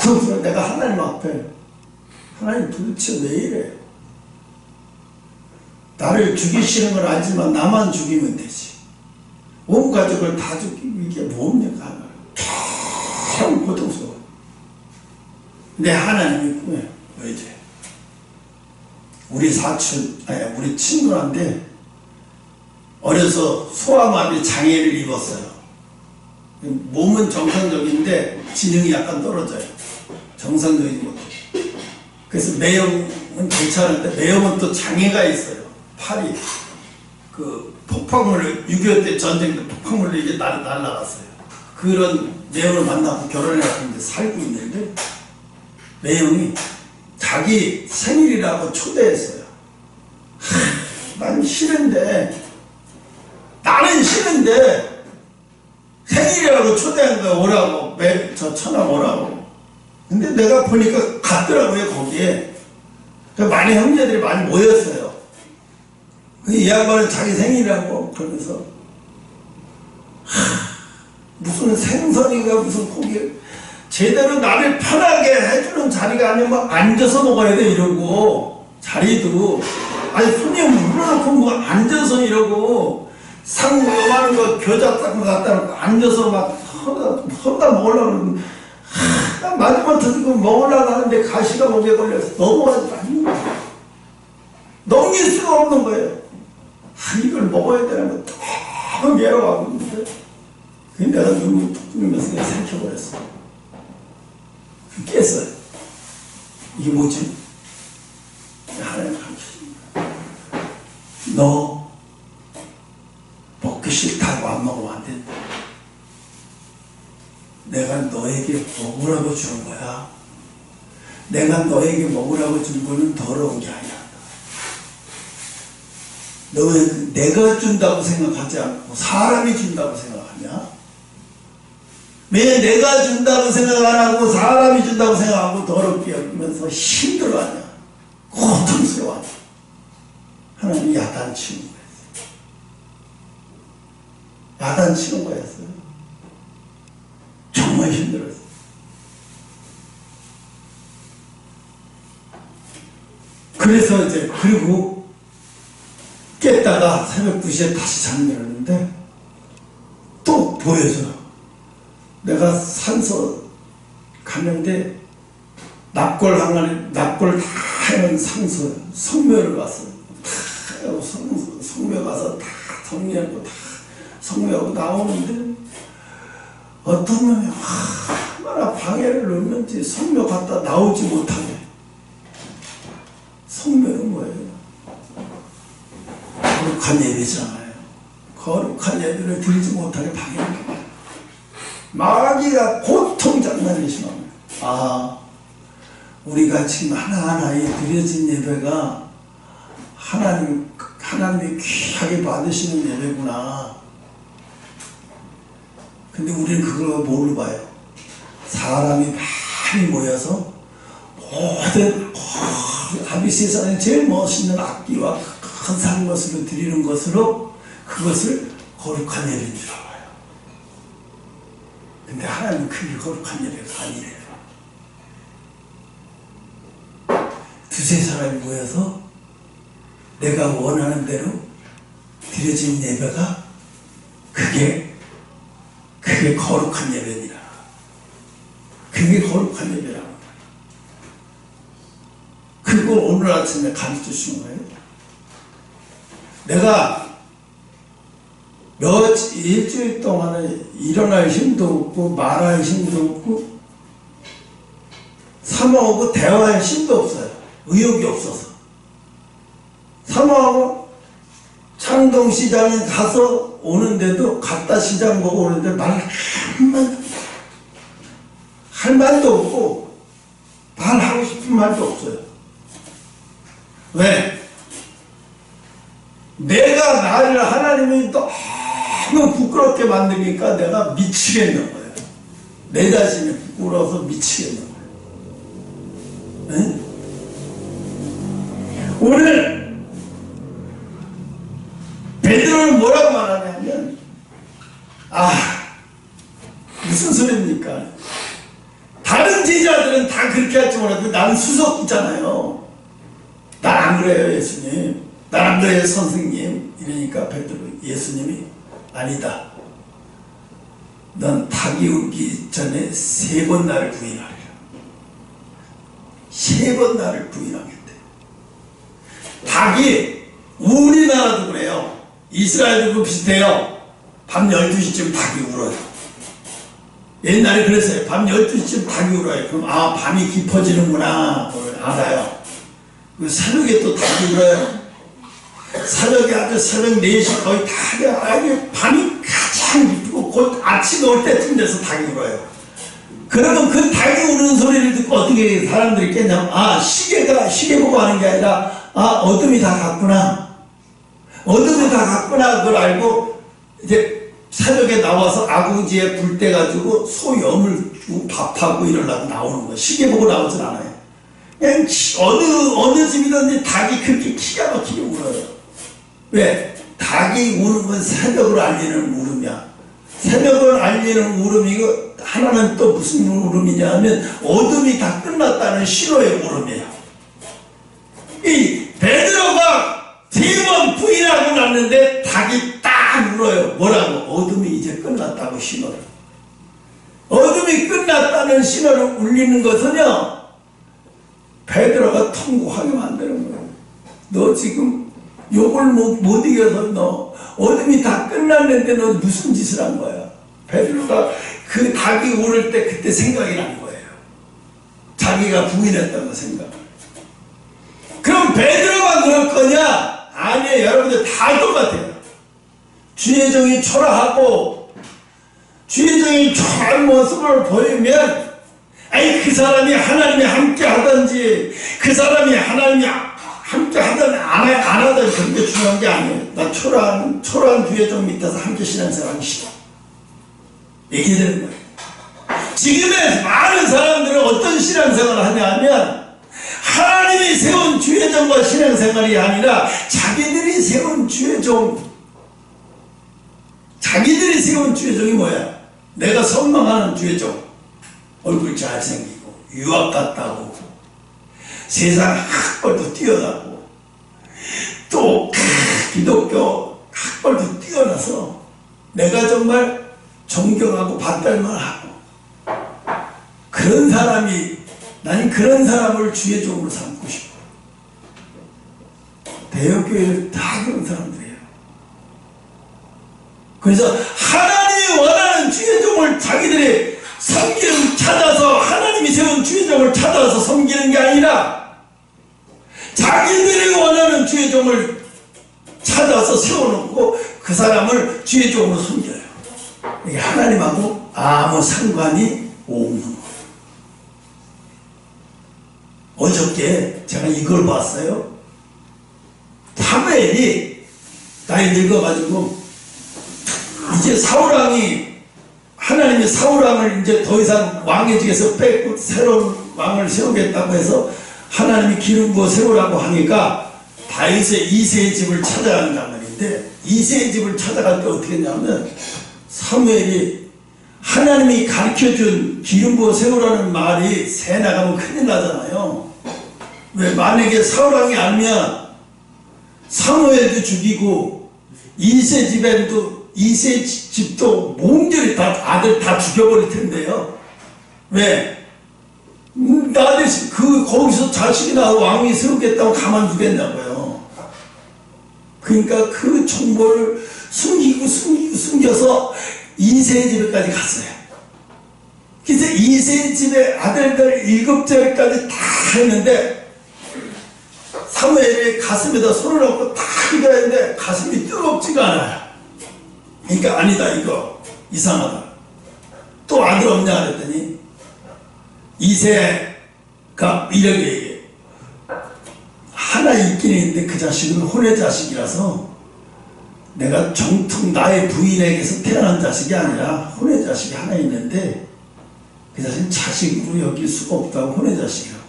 고통스러워. 내가 하나님 앞에, 하나님 도대체 왜 이래? 나를 죽이시는 걸 알지만 나만 죽이면 되지. 온 가족을 다 죽이고 이게 뭡니까? 참 고통스러워. 내 하나님이 꿈에 이제 우리 사촌, 우리 친구한테 어려서 소아마비 장애를 입었어요. 몸은 정상적인데 지능이 약간 떨어져요. 정상적인 것도. 그래서 매형은 괜찮은데 매형은 또 장애가 있어요. 팔이 그 폭풍물을 6.25 때 전쟁 때 폭풍물로 이제 날아갔어요. 그런 매형을 만나고 결혼해서 살고 있는데 매형이 자기 생일이라고 초대했어요. 난 싫은데, 나는 싫은데 생일이라고 초대한 거야. 오라고, 저 천암 오라고. 근데 내가 보니까 갔더라고요. 거기에 많이 형제들이 많이 모였어요. 이 양반은 자기 생일이라고 그러면서 무슨 생선인가 무슨 고기, 제대로 나를 편하게 해주는 자리가 아니면 앉아서 먹어야 돼 이러고, 자리도 아니 손님 물어놓고 뭐 앉아서 이러고, 상 요만한 거 겨자 닦고 갖다 놓고 앉아서 막 헛다 먹으려고 그러면, 마지막 드시고 먹으려고 하는데 가시가 목에 걸려서 넘어가지 않는 거예요. 넘길 수가 없는 거예요. 이걸 먹어야 되는 거 너무 괴로워하고 있는데, 근데 내가 눈물 툭 뜨면서 그냥 삼켜버렸어. 깼어요. 이게 뭐지? 하나님 가르쳐줍니다. 너 먹기 싫다고 안 먹으면 안 된다. 내가 너에게 먹으라고 주는 거야. 내가 너에게 먹으라고 준 거는 더러운 게 아니야. 너 왜 내가 준다고 생각하지 않고 사람이 준다고 생각하냐? 왜 내가 준다고 생각 안 하고 사람이 준다고 생각하고 더럽게 여기면서 힘들어하냐? 고통스러워하냐? 하나님이 야단치는 거였어요. 야단치는 거였어요. 정말 힘들었어요. 그래서 이제 그리고 깼다가 새벽 2시에 다시 잠들었는데 또 보여줘. 내가 산소 갔는데 납골 항아리, 납골 다 해놓은 상소, 성묘를 갔어요. 다 성묘 가서 다 정리하고 다 성묘하고 나오는데 어떤 놈이 얼마나 방해를 넣는지 성묘 갔다 나오지 못하게. 성묘는 뭐예요? 거룩한 예배잖아요. 거룩한 예배를 드리지 못하게 방해를 해요. 마귀가 고통 장난이 심합니다. 아, 우리가 지금 하나하나에 드려진 예배가 하나님이 귀하게 받으시는 예배구나. 근데 우리는 그걸 뭘로 봐요? 사람이 많이 모여서 모든 아비 세상에 제일 멋있는 악기와 큰 산 것으로 드리는 것으로 그것을 거룩한 예배인 줄 알아요. 근데 하나님은 그게 거룩한 예배가 아니래요. 두세 사람이 모여서 내가 원하는 대로 드려진 예배가 그게 거룩한 예배니라. 그게 거룩한 예배라는 거예요. 그걸 오늘 아침에 가르쳐 주신 거예요. 내가 일주일 동안에 일어날 힘도 없고 말할 힘도 없고 사모하고 대화할 힘도 없어요. 의욕이 없어서. 사모하고 창동시장에 가서 오는데도 갔다 시장 보고 오는데 말 할 말도 없고 말하고 싶은 말도 없어요. 왜? 내가 나를 하나님이 너무 부끄럽게 만드니까 내가 미치겠는 거예요. 내 자신이 부끄러워서 미치겠는 거예요. 네? 오늘 베드로는 뭐라고 말하냐면 무슨 소리입니까? 다른 제자들은 다 그렇게 할지 몰라도 나는 수석이잖아요. 난 안 그래요, 예수님. 난 안 그래요, 선생님. 이러니까 베드로 예수님이 아니다. 넌 닭이 울기 전에 3번 나를 부인하리라. 3번 나를 부인하겠대. 닭이 우리나라도 그래요. 이스라엘도 비슷해요. 밤 12시쯤 닭이 울어요. 옛날에 그랬어요. 밤 12시쯤 닭이 울어요. 그럼 밤이 깊어지는구나 알아요. 새벽에 또 닭이 울어요. 새벽에 아주 새벽 4시 거의 닭이 밤이 가장 깊고 곧 아침이 올 때쯤 돼서 닭이 울어요. 그러면 그 닭이 우는 소리를 듣고 어떻게 사람들이 깼냐면 시계 보고 하는 게 아니라 어둠이 다 갔구나. 어둠이 다 갔구나. 그걸 알고 이제 새벽에 나와서 아궁지에 불 떼가지고 소염을 주고 밥하고 이러려고 나오는 거예요. 시계 보고 나오진 않아요. 그냥 어느 집이든지 닭이 그렇게 기가 막히게 울어요. 왜? 닭이 우는 건 새벽을 알리는 울음이야. 새벽을 알리는 울음이고 하나는 또 무슨 울음이냐 하면 어둠이 다 끝났다는 신호의 울음이에요. 이 베드로가 3번 부인하고 났는데 닭이 딱 울어요. 뭐라고? 어둠이 이제 끝났다고 신호를. 어둠이 끝났다는 신호를 울리는 것은요, 베드로가 통곡하게 만드는 거예요. 너 지금 욕을 못 이겨서 너 어둠이 다 끝났는데 너 무슨 짓을 한 거야? 베드로가 그 닭이 울을 때 그때 생각이 난 거예요. 자기가 부인했다고 생각. 그럼 베드로가 그럴 거냐? 아니에요. 여러분들 다 똑같아요. 주의 종이 초라하고 주의 종이 초라한 모습을 보이면 그 사람이 하나님이 함께 하든지 그 사람이 하나님이 함께 하든 안 하든 그런 게 중요한 게 아니에요. 나 초라한 주의종 밑에서 함께 신앙생활하기 싫어. 얘기해야 되는 거예요. 지금의 많은 사람들은 어떤 신앙생활을 하냐 하면 하나님이 세운 주의종과 신앙생활이 아니라 자기들이 세운 주의종이 뭐야? 내가 선망하는 주의종. 얼굴 잘생기고 유학 갔다고 세상 학벌도 뛰어나고 또 기독교 학벌도 뛰어나서 내가 정말 존경하고 받들만 하고 그런 사람이 나는 그런 사람을 주의 종으로 삼고 싶어. 대형교회를 다 그런 사람들이에요. 그래서 하나님이 원하는 주의 종을 자기들이 찾아서 하나님이 세운 주의 종을 찾아서 섬기는 게 아니라 자기들이 원하는 주의 종을 찾아서 세워놓고 그 사람을 주의 종으로 섬겨요. 이게 하나님하고 아무 상관이 없는 거예요. 어저께 제가 이걸 봤어요. 사무엘이 나이 늙어가지고 이제 하나님이 사울왕을 이제 더 이상 왕의 직에서 뺏고 새로운 왕을 세우겠다고 해서 하나님이 기름 부어 세우라고 하니까 다윗의 이새의 집을 찾아간단 말인데, 이새의 집을 찾아갈 때 어떻게 했냐면 사무엘이 하나님이 가르쳐준 기름 부어 세우라는 말이 새 나가면 큰일 나잖아요. 왜? 만약에 사울왕이 알면 사무엘도 죽이고 이새 집도 몽절히 다 아들 다 죽여버릴 텐데요. 왜? 나들 거기서 자식이 나와 왕이 세우겠다고 가만두겠냐고요. 그러니까 그 정보를 숨겨서 이새의 집에까지 갔어요. 그래서 이새의 집에 아들들 7절까지 다 했는데 사무엘이 가슴에다 손을 얹고 다 기도했는데 가슴이 뜨겁지가 않아요. 그러니까 아니다, 이거 이상하다. 또 아들 없냐 그랬더니 이새가 이렇게 얘기해. 하나 있긴 있는데 그 자식은 혼의 자식이라서 내가 정통 나의 부인에게서 태어난 자식이 아니라 혼의 자식이 하나 있는데 그 자식은 자식으로 여길 수가 없다고 혼의 자식이라고.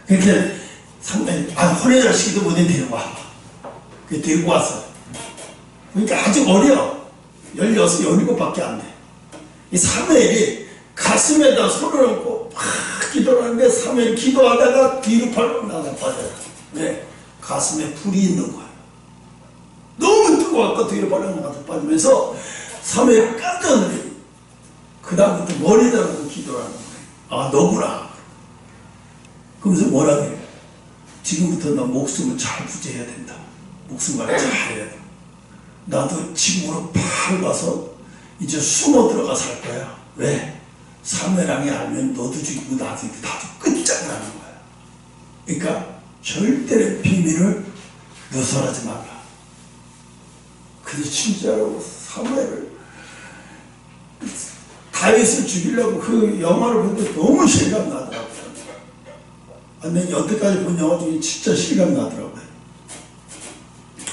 그렇게 상당히 혼의 자식도 못해 데려와. 그 데리고 왔어. 그러니까 아직 어려. 16, 17밖에 안 돼. 이 사무엘이 가슴에다 손을 얹고 막 기도를 하는데 사무엘이 기도하다가 뒤로 발로 나가 빠져요. 왜? 가슴에 불이 있는 거야. 너무 뜨거워서 뒤로 발로 나가서 빠지면서 사무엘이 깜짝 놀래요. 그 다음부터 머리 달아서 기도를 하는 거예요. 아, 너구나. 그러면서 뭐라 그래요? 지금부터 너 목숨을 잘 부지해야 된다. 목숨 관리 잘 해야 돼. 나도 지금으로 바로 가서 이제 숨어 들어가 살 거야. 왜? 사무엘왕이 알면 너도 죽이고 나도 죽이고 다 끝장나는 거야. 그러니까 절대로 비밀을 누설하지 말라. 근데 진짜로 사무엘을 다윗을 죽이려고 그 영화를 보는데 너무 실감 나더라고요. 근데 여태까지 본 영화 중에 진짜 실감 나더라고요.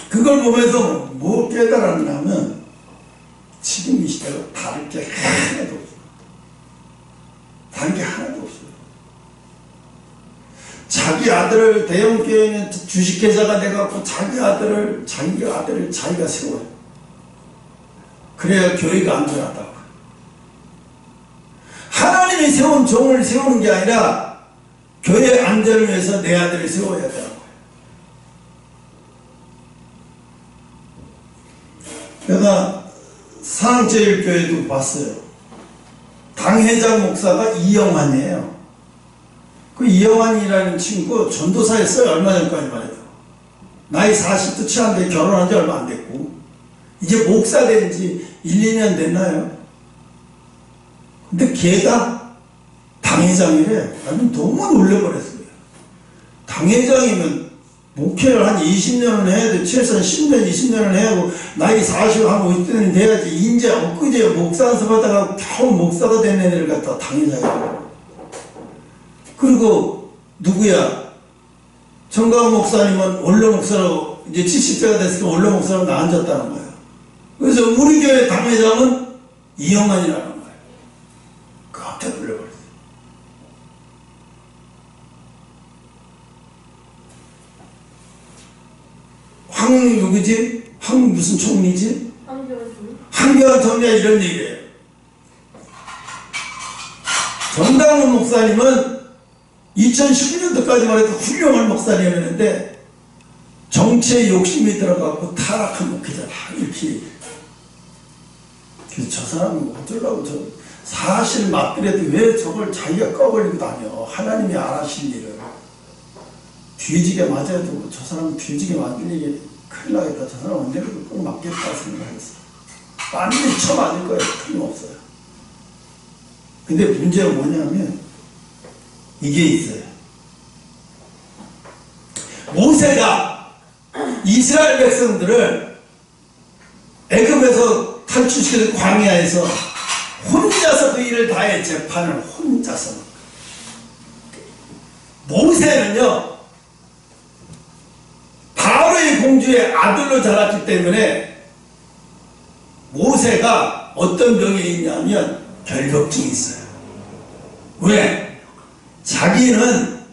그걸 보면서 뭐 깨달았냐면 지금 이 시대가 다를 게 하나도 없어요. 다른 게 하나도 없어요. 자기 아들을 대형교회는 주식회사가 돼갖고 자기가 아들을 자기가 세워요. 그래야 교회가 안전하다고. 하나님이 세운 종을 세우는 게 아니라 교회 안전을 위해서 내 아들을 세워야 되는 거예요. 내가 사랑제일교회도 봤어요. 당회장 목사가 이영환이에요. 그 이영환이라는 친구 전도사였어요. 얼마 전까지만 해도. 나이 40도 채 안 돼. 결혼한 지 얼마 안 됐고 이제 목사 된 지 1, 2년 됐나요? 근데 걔가 당회장이래. 나는 너무 놀래버렸어요. 당회장이면 목회를 한 20년은 해야 돼. 최소한 10년, 20년은 해야 하고 나이 40 한 50대는 돼야지. 이제 엊그제 목사 연습하다가 겨우 목사가 된 애를 갖다 당회장이라고. 그리고 누구야? 정강 목사님은 원로 목사로 이제 70세가 됐으니까 원로 목사로 나앉았다는 거예요. 그래서 우리 교회 당회장은 이영만이라는 거예요. 깜짝 놀라버렸어요. 누구지? 무슨 총리지? 한교안 총리가 이런 얘기예요. 정당원 목사님은 2019년도까지만 해도 훌륭한 목사님이었는데 정치에 욕심이 들어가고 타락한 목회자다 이렇게. 그래서 저 사람은 어쩌려고 저 사실 맞더라도 왜 저걸 자기가 꺼버리고 다녀. 하나님이 안 하신 일을 뒤지게 맞아도 저 사람은 뒤지게 만들 일이 큰일 나겠다. 저 사람 언제라도 꼭 맞겠다 생각했어. 완전히 쳐맞을 거예요. 틀림없어요. 근데 문제가 뭐냐면 이게 있어요. 모세가 이스라엘 백성들을 애굽에서 탈출시켜서 광야에서 혼자서 그 일을 다해. 재판을 혼자서. 모세는요 바로의 공주의 아들로 자랐기 때문에 모세가 어떤 병이 있냐면 결벽증이 있어요. 왜? 자기는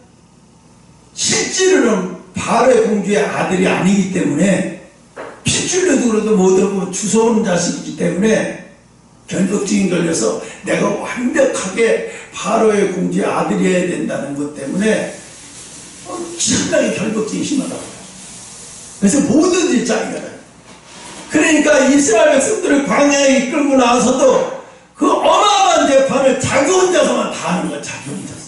실제로는 바로의 공주의 아들이 아니기 때문에 핏줄로도 그래도 못하고 주워온 자식이기 때문에 결벽증이 걸려서 내가 완벽하게 바로의 공주의 아들이어야 된다는 것 때문에 엄청나게 결벽증이 심하다고요. 그래서 뭐든지 자기가 해요. 그러니까 이스라엘 백성들을 광야에 이끌고 나서도 그 어마어마한 재판을 자기 혼자서만 다 하는 거야. 자기 혼자서.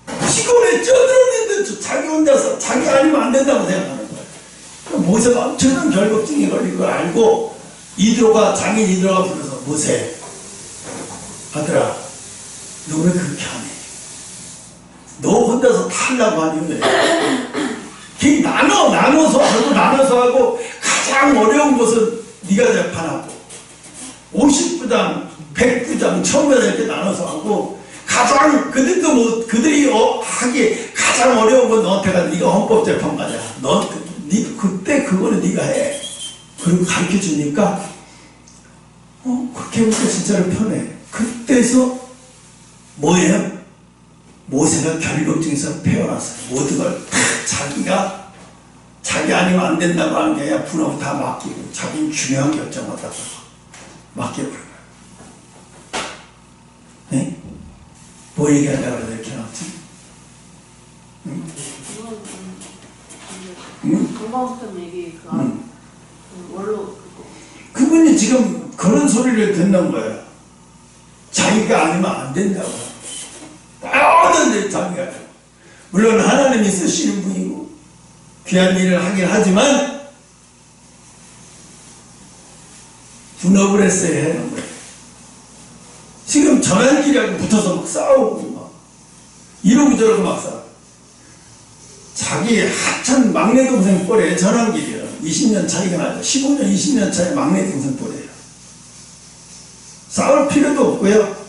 피곤에 쪄들었는데 자기 혼자서 자기 아니면 안 된다고 생각하는 거야. 모세가 엄청난 결벽증이 걸린 걸 알고 자기 이드로가 불러서 모세 아들아 너 왜 그렇게 하니? 너 혼자서 다 하려고 하니 왜? 나눠서 하고 가장 어려운 것은 네가 재판하고 50부장, 100부장, 1000부장 이렇게 나눠서 하고 가장 그들이 하기 가장 어려운 건 너한테 가 네가 헌법재판관이야. 그때 그거는 네가 해. 그리고 가르쳐 주니까 그렇게 하니까 진짜로 편해. 그때서 뭐예요? 모세가 결벽증에서 태어났어요. 모든 걸 자기가 자기 아니면 안 된다고 하는 게 아니라 분하고 다 맡기고 자기는 중요한 결정을 하다가 맡겨버린 거예요. 네? 뭐 얘기하려고 그래서 이렇게 나왔지? 응? 건강수첩 얘기 원로 그분이 지금 그런 소리를 듣는 거예요. 자기가 아니면 안 된다고. 모든 데 자기가 해요. 물론 하나님이 쓰시는 분이고 귀한 일을 하긴 하지만 분업을 했어야 하는 거예요. 지금 전환길하고 붙어서 막 싸우고 막 이러고 저러고 막 싸워. 자기 하천 막내 동생 뻘에 전환길이에요. 20년 차이가 나죠. 15년, 20년 차이 막내 동생 뻘이에요. 싸울 필요도 없고요.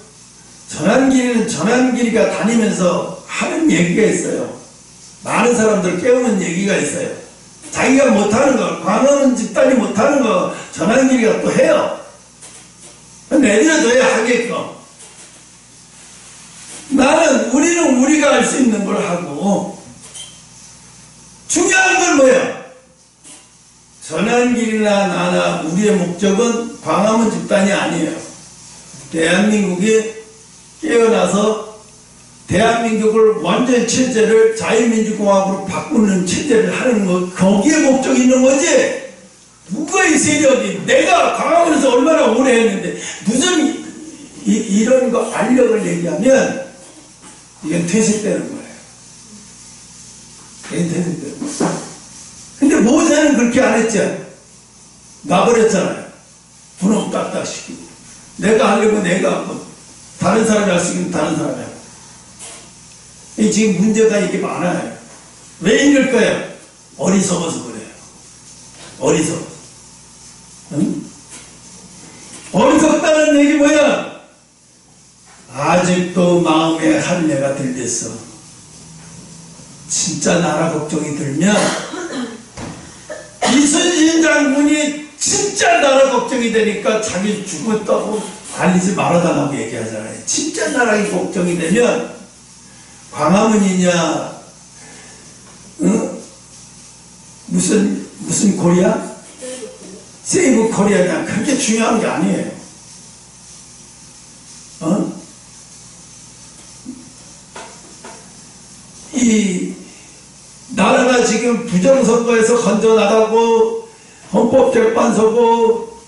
전환길이는 전환길이가 다니면서 하는 얘기가 있어요. 많은 사람들 깨우는 얘기가 있어요. 자기가 못하는 거, 광화문 집단이 못하는 거 전환길이가 또 해요. 내려줘야 하게끔. 우리는 우리가 할 수 있는 걸 하고 중요한 건 뭐예요? 전환길이나 나나 우리의 목적은 광화문 집단이 아니에요. 대한민국이 깨어나서 대한민국을 완전 체제를 자유민주공화국으로 바꾸는 체제를 하는 것, 거기에 목적이 있는 거지. 누가 이 세력이 내가 광화문에서 얼마나 오래 했는데 무슨 이런 거 알력을 얘기하면 이건 퇴색되는 거예요. 이건 퇴색되는 거예요. 근데 모세는 그렇게 안 했죠. 놔버렸잖아요. 분홍 딱딱 시키고 내가 하려고 내가 하고 다른 사람이 할 수 있는 다른 사람이 하고. 지금 문제가 이게 많아요. 왜 이럴까요? 어리석어서 그래요. 어리석어. 응? 어리석다는 얘기 뭐야? 아직도 마음에 할례가 들댔어. 진짜 나라 걱정이 들면 이순신 장군이 진짜 나라 걱정이 되니까 자기 죽었다고 알리지 말아달라고 얘기하잖아요. 진짜 나라 걱정이 되면 광화문이냐 무슨 코리아? 세이브 코리아냐 그렇게 중요한 게 아니에요. 이 나라가 지금 부정선거에서 건져나가고 헌법재판소고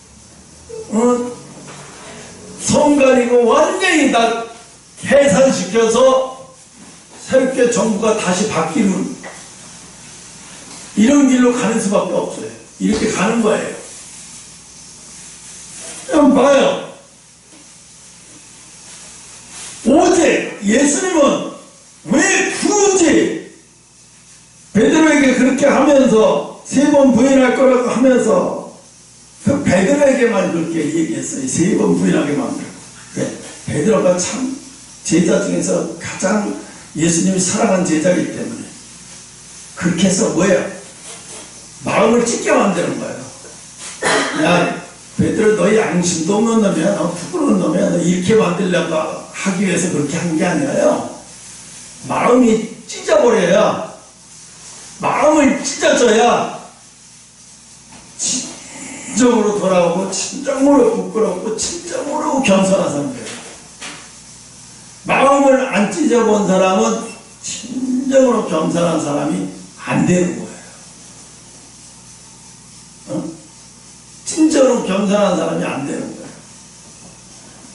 선관위고 완전히 다 해산시켜서 새롭게 정부가 다시 바뀌는 이런 길로 가는 수밖에 없어요. 이렇게 가는 거예요. 그럼 봐요. 어제 예수님은 왜 굳이 베드로에게 그렇게 하면서 3번 부인할 거라고 하면서 그 베드로에게만 그렇게 얘기했어요. 3번 부인하게 만들고. 베드로가 참 제자 중에서 가장 예수님이 사랑한 제자이기 때문에 그렇게 해서 뭐예요? 마음을 찢게 만드는 거예요. 야 베드로 너 양심도 없는 놈이야. 너 부끄러운 놈이야. 너 이렇게 만들려고 하기 위해서 그렇게 한 게 아니라요. 마음이 찢어버려야 마음을 찢어져야 진정으로 돌아오고 진정으로 부끄럽고 진정으로 겸손한 사람이에요. 마음을 안 찢어본 사람은 진정으로 겸손한 사람이 안 되는 거예요. 진정으로 겸손한 사람이 안 되는 거예요.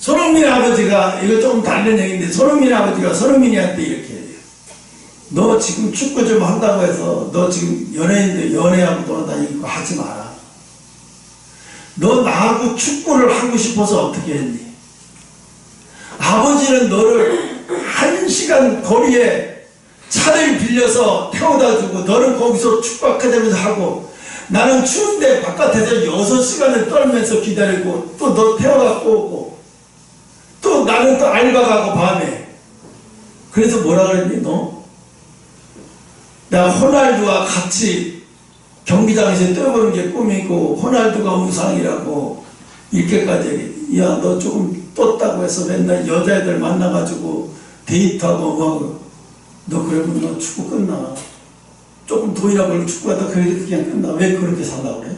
손흥민 아버지가 이거 조금 다른 얘기인데 손흥민 아버지가 손흥민이한테 이렇게 해요. 너 지금 축구 좀 한다고 해서 너 지금 연예인들 연애하고 돌아다니고 하지 마라. 너 나하고 축구를 하고 싶어서 어떻게 했니? 아버지는 너를 1시간 거리에 차를 빌려서 태워다 주고 너는 거기서 축구 아카데미에서 하고 나는 추운데 바깥에서 6시간을 떨면서 기다리고 또 너 태워갖고 오고 또 나는 또 알바 가고 밤에 그래서 뭐라 그랬니 너? 나 호날두와 같이 경기장에서 뛰어보는 게 꿈이고 호날두가 우상이라고 이렇게까지 야 너 조금 떴다고 해서 맨날 여자애들 만나가지고 데이트하고 뭐 너 그러면 너 축구 끝나. 조금 돈이라고 하면 축구하다 그냥 끝나. 왜 그렇게 살라고 그래?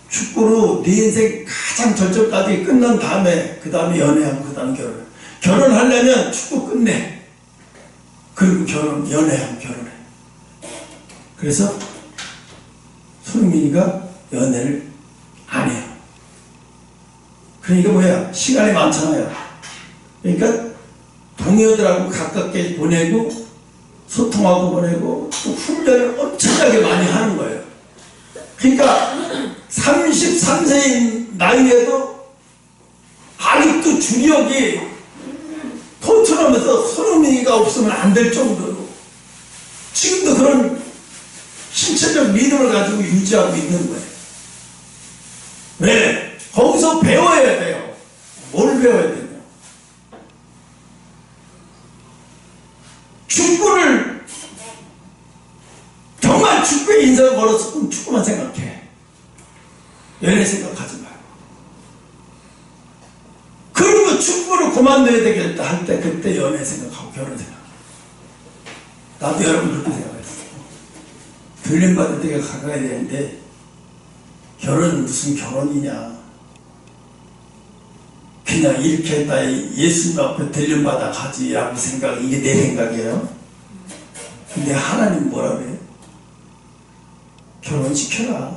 축구로 네 인생 가장 절정까지 끝난 다음에 그 다음에 연애하고 그 다음에 결혼. 결혼하려면 축구 끝내. 그리고 연애하고 결혼해. 그래서 손흥민이가 연애를 안 해요. 그러니까 뭐야? 시간이 많잖아요. 그러니까 동료들하고 가깝게 보내고 소통하고 보내고 또 훈련을 엄청나게 많이 하는 거예요. 그러니까 33세인 나이에도 아직도 주력이 토트넘에서 손흥민이가 없으면 안 될 정도로 지금도 그런 신체적 리듬을 가지고 유지하고 있는 거예요. 왜? 거기서 배워야 돼요. 뭘 배워야 되냐? 축구를 정말 축구에 인생을 걸었으면 축구만 생각해. 연애 생각하지 말고. 그리고 축구를 그만둬야 되겠다 할 때 그때 연애 생각하고 결혼 생각해. 나도 여러분 그렇게 생각했어. 들림받을 때가 가까이 되는데 결혼은 무슨 결혼이냐. 그냥 이렇게 했다 예수님 앞에 들림받아 가지라고 생각, 이게 내 생각이에요. 근데 하나님 뭐라 그래요? 결혼시켜라.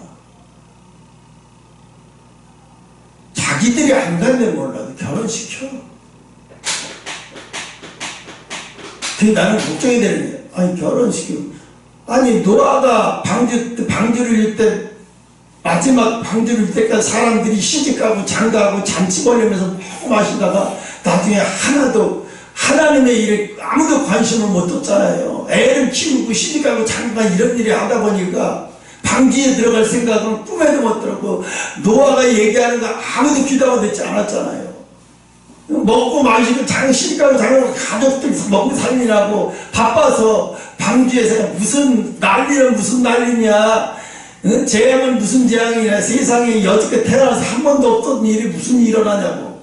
자기들이 안 가면 몰라도 결혼시켜. 근데 나는 걱정이 되는 거야. 아니 결혼시켜. 아니 노아가 방주를 일 때 마지막 방주를 일 때까지 사람들이 시집가고 장가하고 잔치 벌리면서 먹고 마시다가 나중에 하나도 하나님의 일에 아무도 관심을 못 뒀잖아요. 애를 키우고 시집가고 장가 이런 일이 하다 보니까 방주에 들어갈 생각은 꿈에도 못 들었고 노아가 얘기하는 거 아무도 귀담아 듣지 않았잖아요. 먹고 마시고 장시가고 장하고 가족들 먹고 살리라고 바빠서 방주에서 무슨 난리는 무슨 난리냐, 재앙은 무슨 재앙이냐, 세상에 여지껏 태어나서 한 번도 없던 일이 무슨 일이 일어나냐고.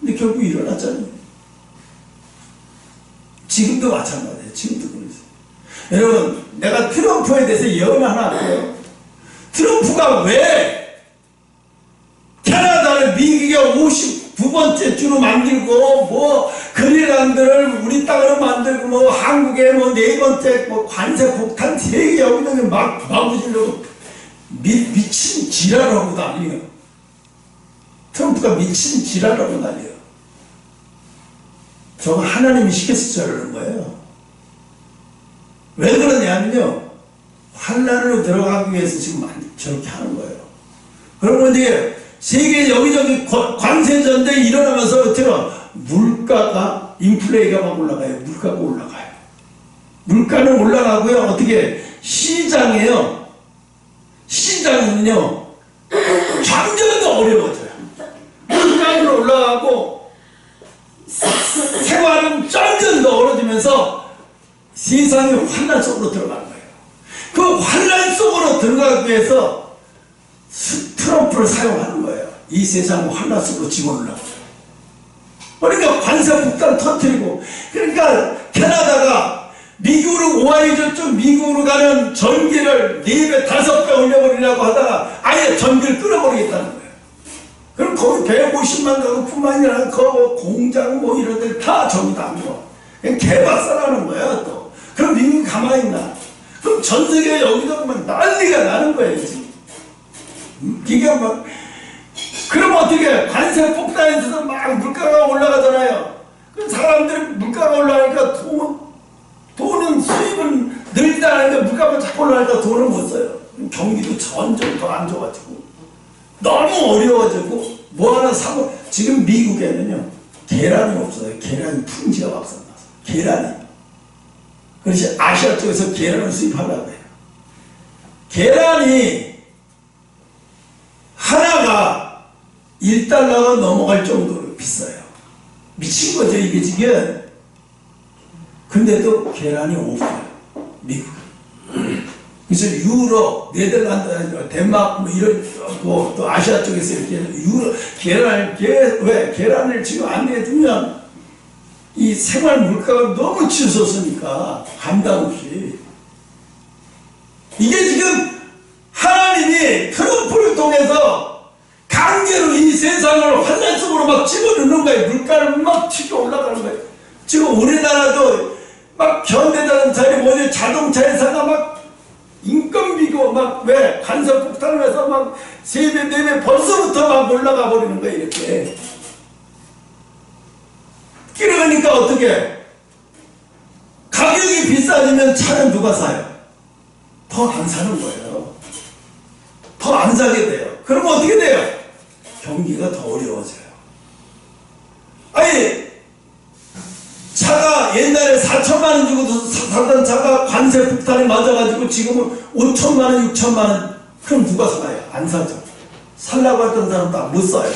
근데 결국 일어났잖아요. 지금도 마찬가지예요. 지금도 그러세요. 여러분, 내가 트럼프에 대해서 예언 하나 할게요. 트럼프가 왜 캐나다를 미국의 59번째 주로 만들고 뭐 그린란드를 우리 땅으로 만들고 뭐 한국에 뭐 4번째 뭐 관세 폭탄 세계 여기는 막 바부질로 미친 지랄하고 난리요. 트럼프가 미친 지랄하고 난리요. 저거 하나님이 시켜서 저러는 거예요. 왜 그러냐면요, 환란으로 들어가기 위해서 지금 저렇게 하는 거예요. 그러면 이제 세계 여기저기 관세 전쟁이 일어나면서 어떻게 물가가 인플레이가 막 올라가요. 물가가 올라가요. 물가는 올라가고요. 어떻게 시장에요. 시장은요 점점 더 어려워져요. 물가는 올라가고 생활은 점점 더 어려지면서 세상이 환란 속으로 들어가는 거예요. 그 환란 속으로 들어가기 위해서 트럼프를 사용하는 거예요. 이 세상을 환란 속으로 집어넣으려고. 그러니까 관세 폭탄 터뜨리고, 그러니까 캐나다가 미국으로 오하이오 저쪽 미국으로 가는 전기를 4배, 5배 올려버리려고 하다가 아예 전기를 끊어버리겠다는 거예요. 그럼 거기 150만 가구뿐만 아니라 그 공장 뭐 이런 데 다 전기 다 안 줘. 그냥 개박살하는 거야 또. 그럼 미국이 가만히 있나? 그럼 전 세계 여기저기 막 난리가 나는 거예요 지금. 이게 막, 그럼 어떻게 관세 폭탄에서 막 물가가 올라가잖아요. 그럼 사람들이 물가가 올라가니까 돈은 수입은 늘지 않으니까 물가가 자꾸 올라가니까 돈을 못 써요. 경기도 점점 더 안 좋아지고 너무 어려워지고 뭐 하나 사고. 지금 미국에는요 계란이 없어요. 계란이 품지가 막상나서 계란이. 그래서 아시아 쪽에서 계란을 수입하려고 해요. 계란이 하나가 1달러가 넘어갈 정도로 비싸요. 미친 거죠 이게 지금. 근데도 계란이 없어요 미국. 그래서 유럽, 네덜란드, 덴마크 뭐 이런 또 아시아 쪽에서 이렇게 유럽 왜 계란을 지금 안 내두면 이 생활 물가가 너무 치솟으니까 감당 없이. 이게 지금 하나님이 트럼프를 통해서 강제로 이 세상을 환란 속으로 막 집어넣는 거예요. 물가를 막 튀겨 올라가는 거예요. 지금 우리나라도 막 현대자동차에 뭐지 자동차 회사가 막 인건비고 막 왜 관세 폭탄을 해서 막 3배, 4배 벌써부터 막 올라가 버리는 거예요 이렇게. 그러니까 어떻게 가격이 비싸지면 차는 누가 사요? 더 안 사는 거예요. 더 안 사게 돼요. 그러면 어떻게 돼요? 경기가 더 어려워져요. 아니 차가 옛날에 4천만 원 주고 사던 차가 관세 폭탄에 맞아가지고 지금은 5천만 원, 6천만 원. 그럼 누가 사요? 안 사죠. 살라고 했던 사람도 못 사요.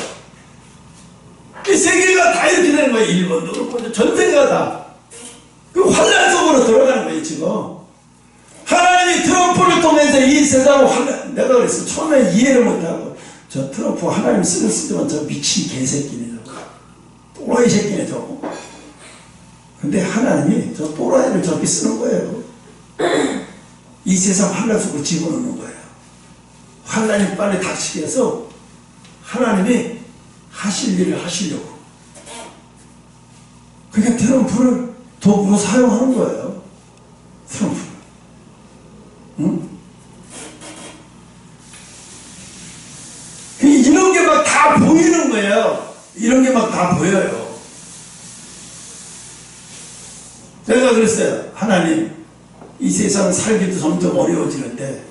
이 세계가 다 이렇게 되는 거예요. 일본도 그렇고 전 세계가 다. 그 환란 속으로 들어가는 거예요 지금. 하나님이 트럼프를 통해서 이 세상을 환란. 내가 그랬어. 처음에 이해를 못하고 저 트럼프 하나님 쓰지만 저 미친 개새끼네 저거. 또라이 새끼네 저거. 근데 하나님이 저 또라이를 저렇게 쓰는 거예요. 이 세상 환란 속으로 집어넣는 거예요. 환란이 빨리 닥치게 해서 하나님이 하실 일을 하시려고. 그러니까 트럼프를 도구로 사용하는 거예요. 트럼프. 응? 이런 게 막 다 보이는 거예요. 이런 게 막 다 보여요. 내가 그랬어요. 하나님, 이 세상 살기도 점점 어려워지는데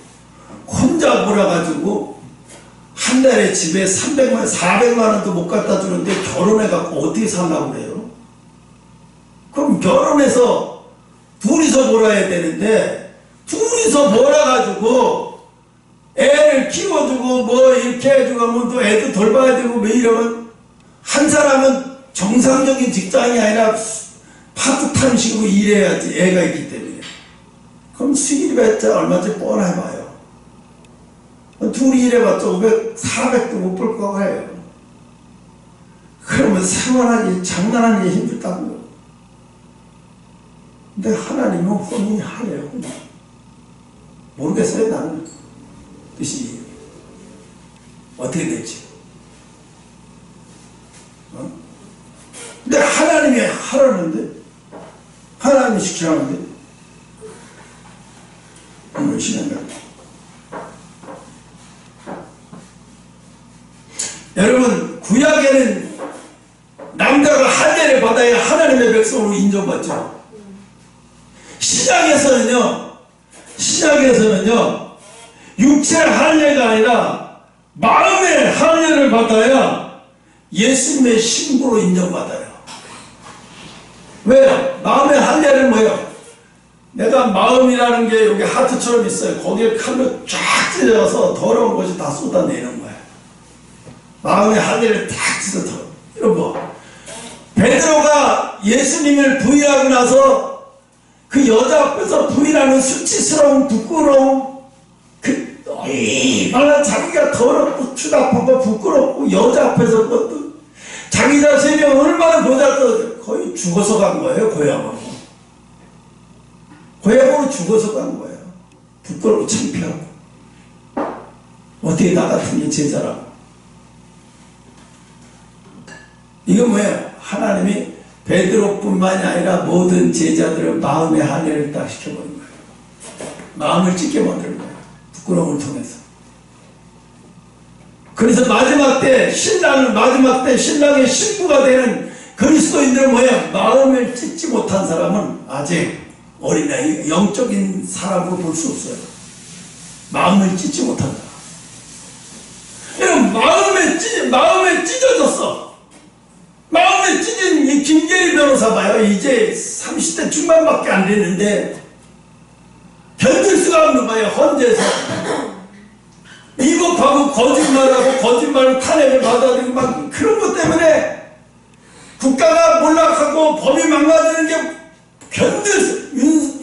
혼자 몰아가지고 한 달에 집에 300만 원, 400만 원도 못 갖다 주는데 결혼해갖고 어떻게 살라고 그래요? 그럼 결혼해서 둘이서 몰아야 되는데 둘이서 몰아가지고 애를 키워주고 뭐 이렇게 해주고 하면 또 애도 돌봐야 되고 뭐 이러면 한 사람은 정상적인 직장이 아니라 파트타임식으로 일해야지, 애가 있기 때문에. 그럼 수입했자 얼마인지 뻔해봐요. 둘이 일해봤자 500, 400도 못 벌 거예요. 그러면 생활하기, 장난하기 힘들다고요. 근데 하나님은 뻔히 하래요. 모르겠어요, 나는. 뜻이 어떻게 될지. 근데 하나님이 하라는데, 하나님이 시키라는데, 오늘 시간을. 여러분, 구약에는 남자가 할례를 받아야 하나님의 백성으로 인정받죠. 신약에서는요, 육체의 할례가 아니라 마음의 할례를 받아야 예수님의 신부로 인정받아요. 왜요? 마음의 할례는 뭐예요? 내가 마음이라는 게 여기 하트처럼 있어요. 거기에 칼로 쫙 찔러서 더러운 것이 다 쏟아내는 거예요. 마음의 할례를 탁 찢어서 이런 거. 베드로가 예수님을 부인하고 나서 그 여자 앞에서 부인하는 수치스러운 부끄러움, 얼마나 자기가 더럽고 추잡하고 부끄럽고 여자 앞에서 그것도 자기 자신이 얼마나 보잘것 거의 죽어서 간 거예요. 고향으로 죽어서 간 거예요. 부끄럽고 창피하고. 어떻게 나 같은 게 제자라고. 이건 뭐예요? 하나님이 베드로뿐만이 아니라 모든 제자들을 마음의 할례를 딱 시켜버린 거예요. 마음을 찢게 만드는 거예요. 부끄러움을 통해서. 그래서 마지막 때 신랑의 신부가 되는 그리스도인들은 뭐예요? 마음을 찢지 못한 사람은 아직 어린아이, 영적인 사람으로 볼 수 없어요. 마음을 찢지 못한 사람. 여러분, 마음에 찢어졌어. 마음에 찢은 이 김계리 변호사 봐요. 이제 30대 중반밖에 안 됐는데 견딜 수가 없는 거예요. 헌재에서 미국하고 거짓말을 탄핵을 받아들이고 막 그런 것 때문에 국가가 몰락하고 법이 망가지는 게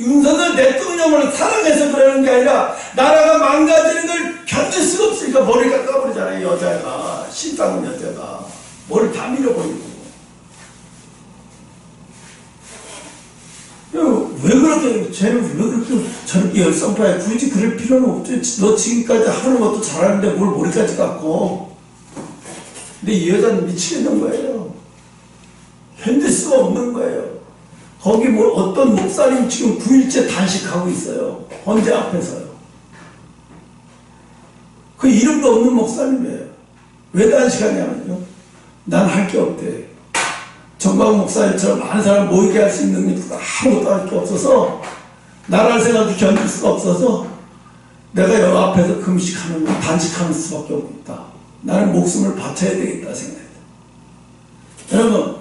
윤석열 대통령을 사랑해서 그러는 게 아니라 나라가 망가지는 걸 견딜 수가 없으니까 머리가 까버리잖아요. 여자가, 신당은 여자가 머리를 다 밀어버리고. 왜 그렇게, 쟤는 왜 그렇게 저렇게 열성파야? 굳이 그럴 필요는 없지. 너 지금까지 하는 것도 잘하는데 뭘 머리까지 깎고. 근데 이 여자는 미치겠는 거예요. 견딜 수가 없는 거예요. 거기 어떤 목사님 지금 9일째 단식하고 있어요. 헌재 앞에서요. 그 이름도 없는 목사님이에요. 왜 단식하냐면요. 난 할 게 없대. 정광 목사님처럼 많은 사람 모이게 할 수 있는 능력도 아무것도 할 게 없어서 나라를 생각도 견딜 수가 없어서 내가 여기 앞에서 단식하는 수밖에 없다. 나는 목숨을 바쳐야 되겠다 생각했다. 여러분,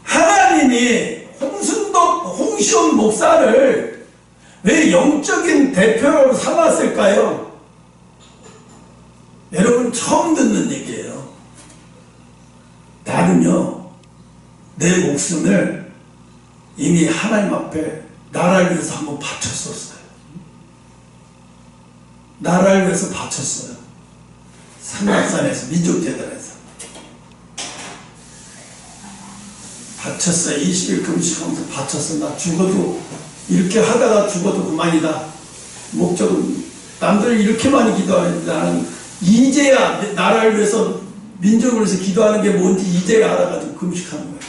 하나님이 홍시원 목사를 왜 영적인 대표로 삼았을까요? 여러분 처음 듣는 얘기예요. 나는요, 내 목숨을 이미 하나님 앞에 나라를 위해서 한번 바쳤었어요. 나라를 위해서 바쳤어요. 삼각산에서, 민족재단에서 바쳤어요. 20일 금식하면서 바쳤어. 나 죽어도, 이렇게 하다가 죽어도 그만이다. 목적은 남들 이렇게 많이 기도하는데 나는 이제야 나라를 위해서, 민족을 위해서 기도하는 게 뭔지 이제야 알아가지고 금식하는 거예요.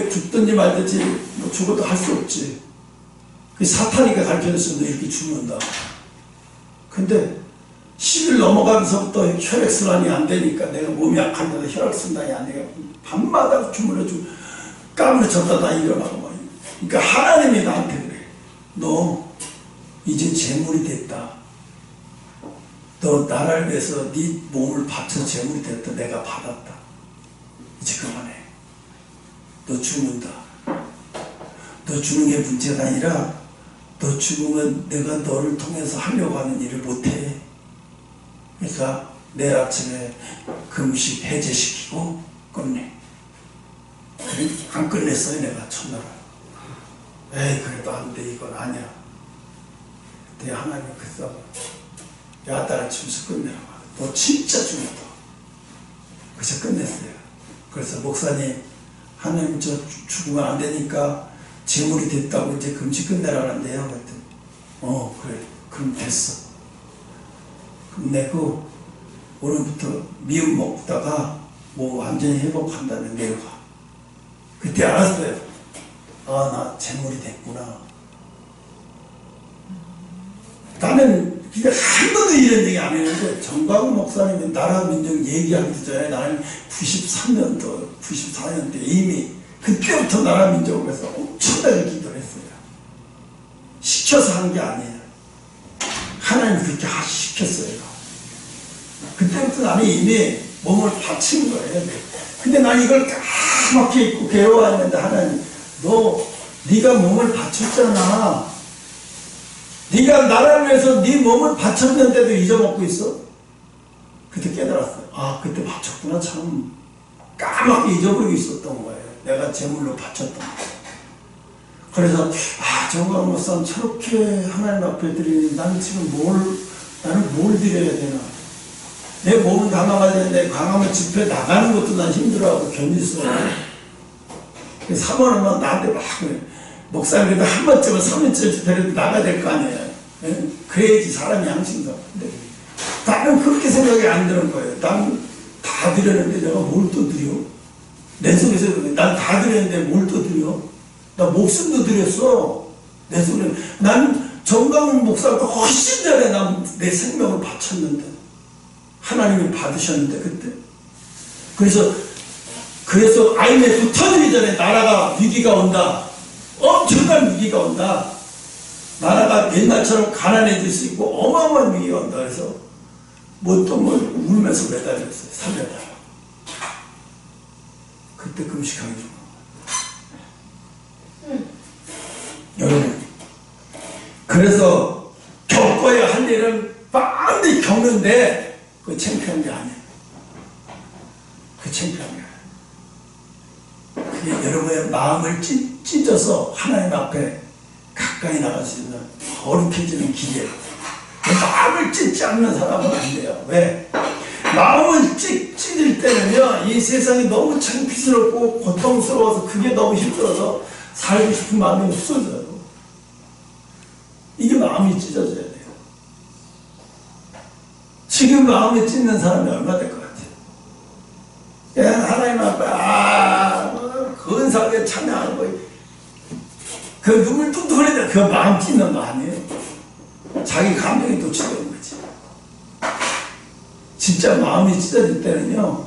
죽든지 말든지 뭐 죽어도 할 수 없지. 그 사탄이가 가르쳐줬어. 너 이렇게 죽는다. 근데 10일 넘어가면서부터 혈액순환이 안 되니까 내가 몸이 약한데도 혈액순환이 안 되니까 밤마다 주물러주고 까무러쳤다 다 일어나고 막. 그러니까 하나님이 나한테 그래. 너 이제 재물이 됐다. 너 나라를 위해서 네 몸을 바쳐 재물이 됐다. 내가 받았다. 이제 그만해. 너 죽는다. 너 죽는 게 문제가 아니라 너 죽으면 내가 너를 통해서 하려고 하는 일을 못해. 그러니까 내일 아침에 금식 해제시키고 끝내. 그래, 안 끝냈어요, 내가 첫날은. 에이, 그래도 안 돼, 이건 아니야. 그때 하나님 그래서 야, 딸아, 춤수 끝내라고. 너 진짜 중요하다. 그래서 끝냈어요. 그래서 목사님, 하나님 저 죽으면 안 되니까 재물이 됐다고 이제 금식 끝내라는데요. 그랬더니 그래, 그럼 됐어. 그럼 내고 오늘부터 미음 먹다가 뭐 완전히 회복한다는 내려가. 그때 알았어요. 아, 나 재물이 됐구나. 나는 그냥 한 번도 이런 얘기 안 했는데 정광훈 목사님은 나라 민족 얘기하기도 전에 나는 93년도, 94년 때 이미 그때부터 나라 민족을 위해서 엄청나게 기도를 했어요. 시켜서 한 게 아니에요. 하나님 그렇게 시켰어요. 그때부터 나는 이미 몸을 바친 거예요. 근데 난 이걸 까맣게 잊고 괴로워했는데 하나님, 네가 몸을 바쳤잖아. 네가 나라를 위해서 네 몸을 바쳤는데도 잊어먹고 있어? 그때 깨달았어요. 아, 그때 바쳤구나. 참 까맣게 잊어버리고 있었던 거예요. 내가 제물로 바쳤던 거예요. 그래서 정광훈 목사는 저렇게 하나님 앞에 드리니 나는 지금 나는 뭘 드려야 되나. 내 몸은 강화가 되는데 강화면 집회 나가는 것도 난 힘들어하고 견딜 수 없어요. 3원 원만 나한테 막 그래. 목사님 그래도 한 번쯤은 3일째 집회라도 나가야 될 거 아니에요. 그래야지 사람이 양심가. 근데 나는 그렇게 생각이 안 드는 거예요. 난 다 드렸는데 내가 뭘 또 드려? 내 속에서 난 다 드렸는데 뭘 또 드려? 나 목숨도 드렸어. 내 속에. 난 정광훈 목사보다 훨씬 전에 난 내 생명을 바쳤는데 하나님이 받으셨는데 그때. 그래서 IMF 터지기 전에 나라가 위기가 온다. 엄청난 위기가 온다. 나라가 옛날처럼 가난해질 수 있고 어마어마한 위기가 온다. 그래서 울면서 매달렸어요. 살려달라. 그때 금식하게 된 거예요. 여러분, 그래서 겪어야 할 일은 빨리 겪는데 그 창피한 게 아니에요. 그 창피한 게 아니에요. 그게 여러분의 마음을 찢어서 하나님 앞에 가까이 나갈 수 있는 거룩해지는 기회예요. 마음을 찢지 않는 사람은 안 돼요. 왜? 마음을 찢을 때는요, 이 세상이 너무 창피스럽고 고통스러워서 그게 너무 힘들어서 살고 싶은 마음이 없어져요. 이게 마음이 찢어져야 돼요. 지금 마음이 찢는 사람이 얼마 될 것 같아요? 그냥 하나님 앞에 근사하게 찬양하는 거예요. 그 눈물 뚝뚝 흘리다 그 마음 찢는 거 아니에요? 자기 감정이 또 찢어진 거지. 진짜 마음이 찢어질 때는요,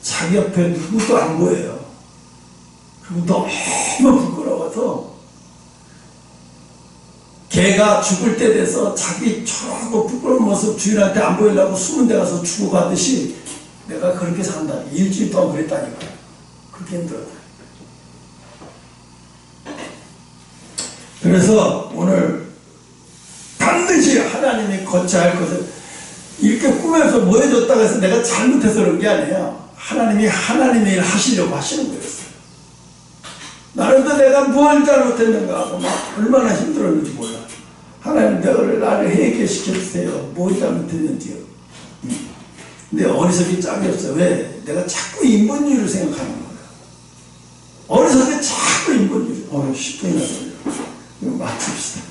자기 옆에 누구도 안 보여요. 그리고 너무 부끄러워서 개가 죽을 때 돼서 자기 초라하고 부끄러운 모습 주인한테 안 보이려고 숨은 데 가서 죽어가듯이 내가 그렇게 산다. 일주일 동안 그랬다니까요. 그렇게 힘들었다. 그래서 오늘 반드시 하나님이 거쳐야 할 것을 이렇게 꾸며서 뭐 해줬다고 해서 내가 잘못해서 그런 게 아니에요. 하나님이 하나님의 일 하시려고 하시는 거였어요. 나는 또 내가 뭘 잘못했는가 하고 막 얼마나 힘들었는지 몰라. 하나님 나를 해결시켜주세요. 뭘 잘못했는지요. 근데 어리석이 짝이 없어. 왜? 내가 자꾸 인본주의를 생각하는 거야. 어리석이 자꾸 인본주의. 10분이나 걸려. 이거 맞춥시다.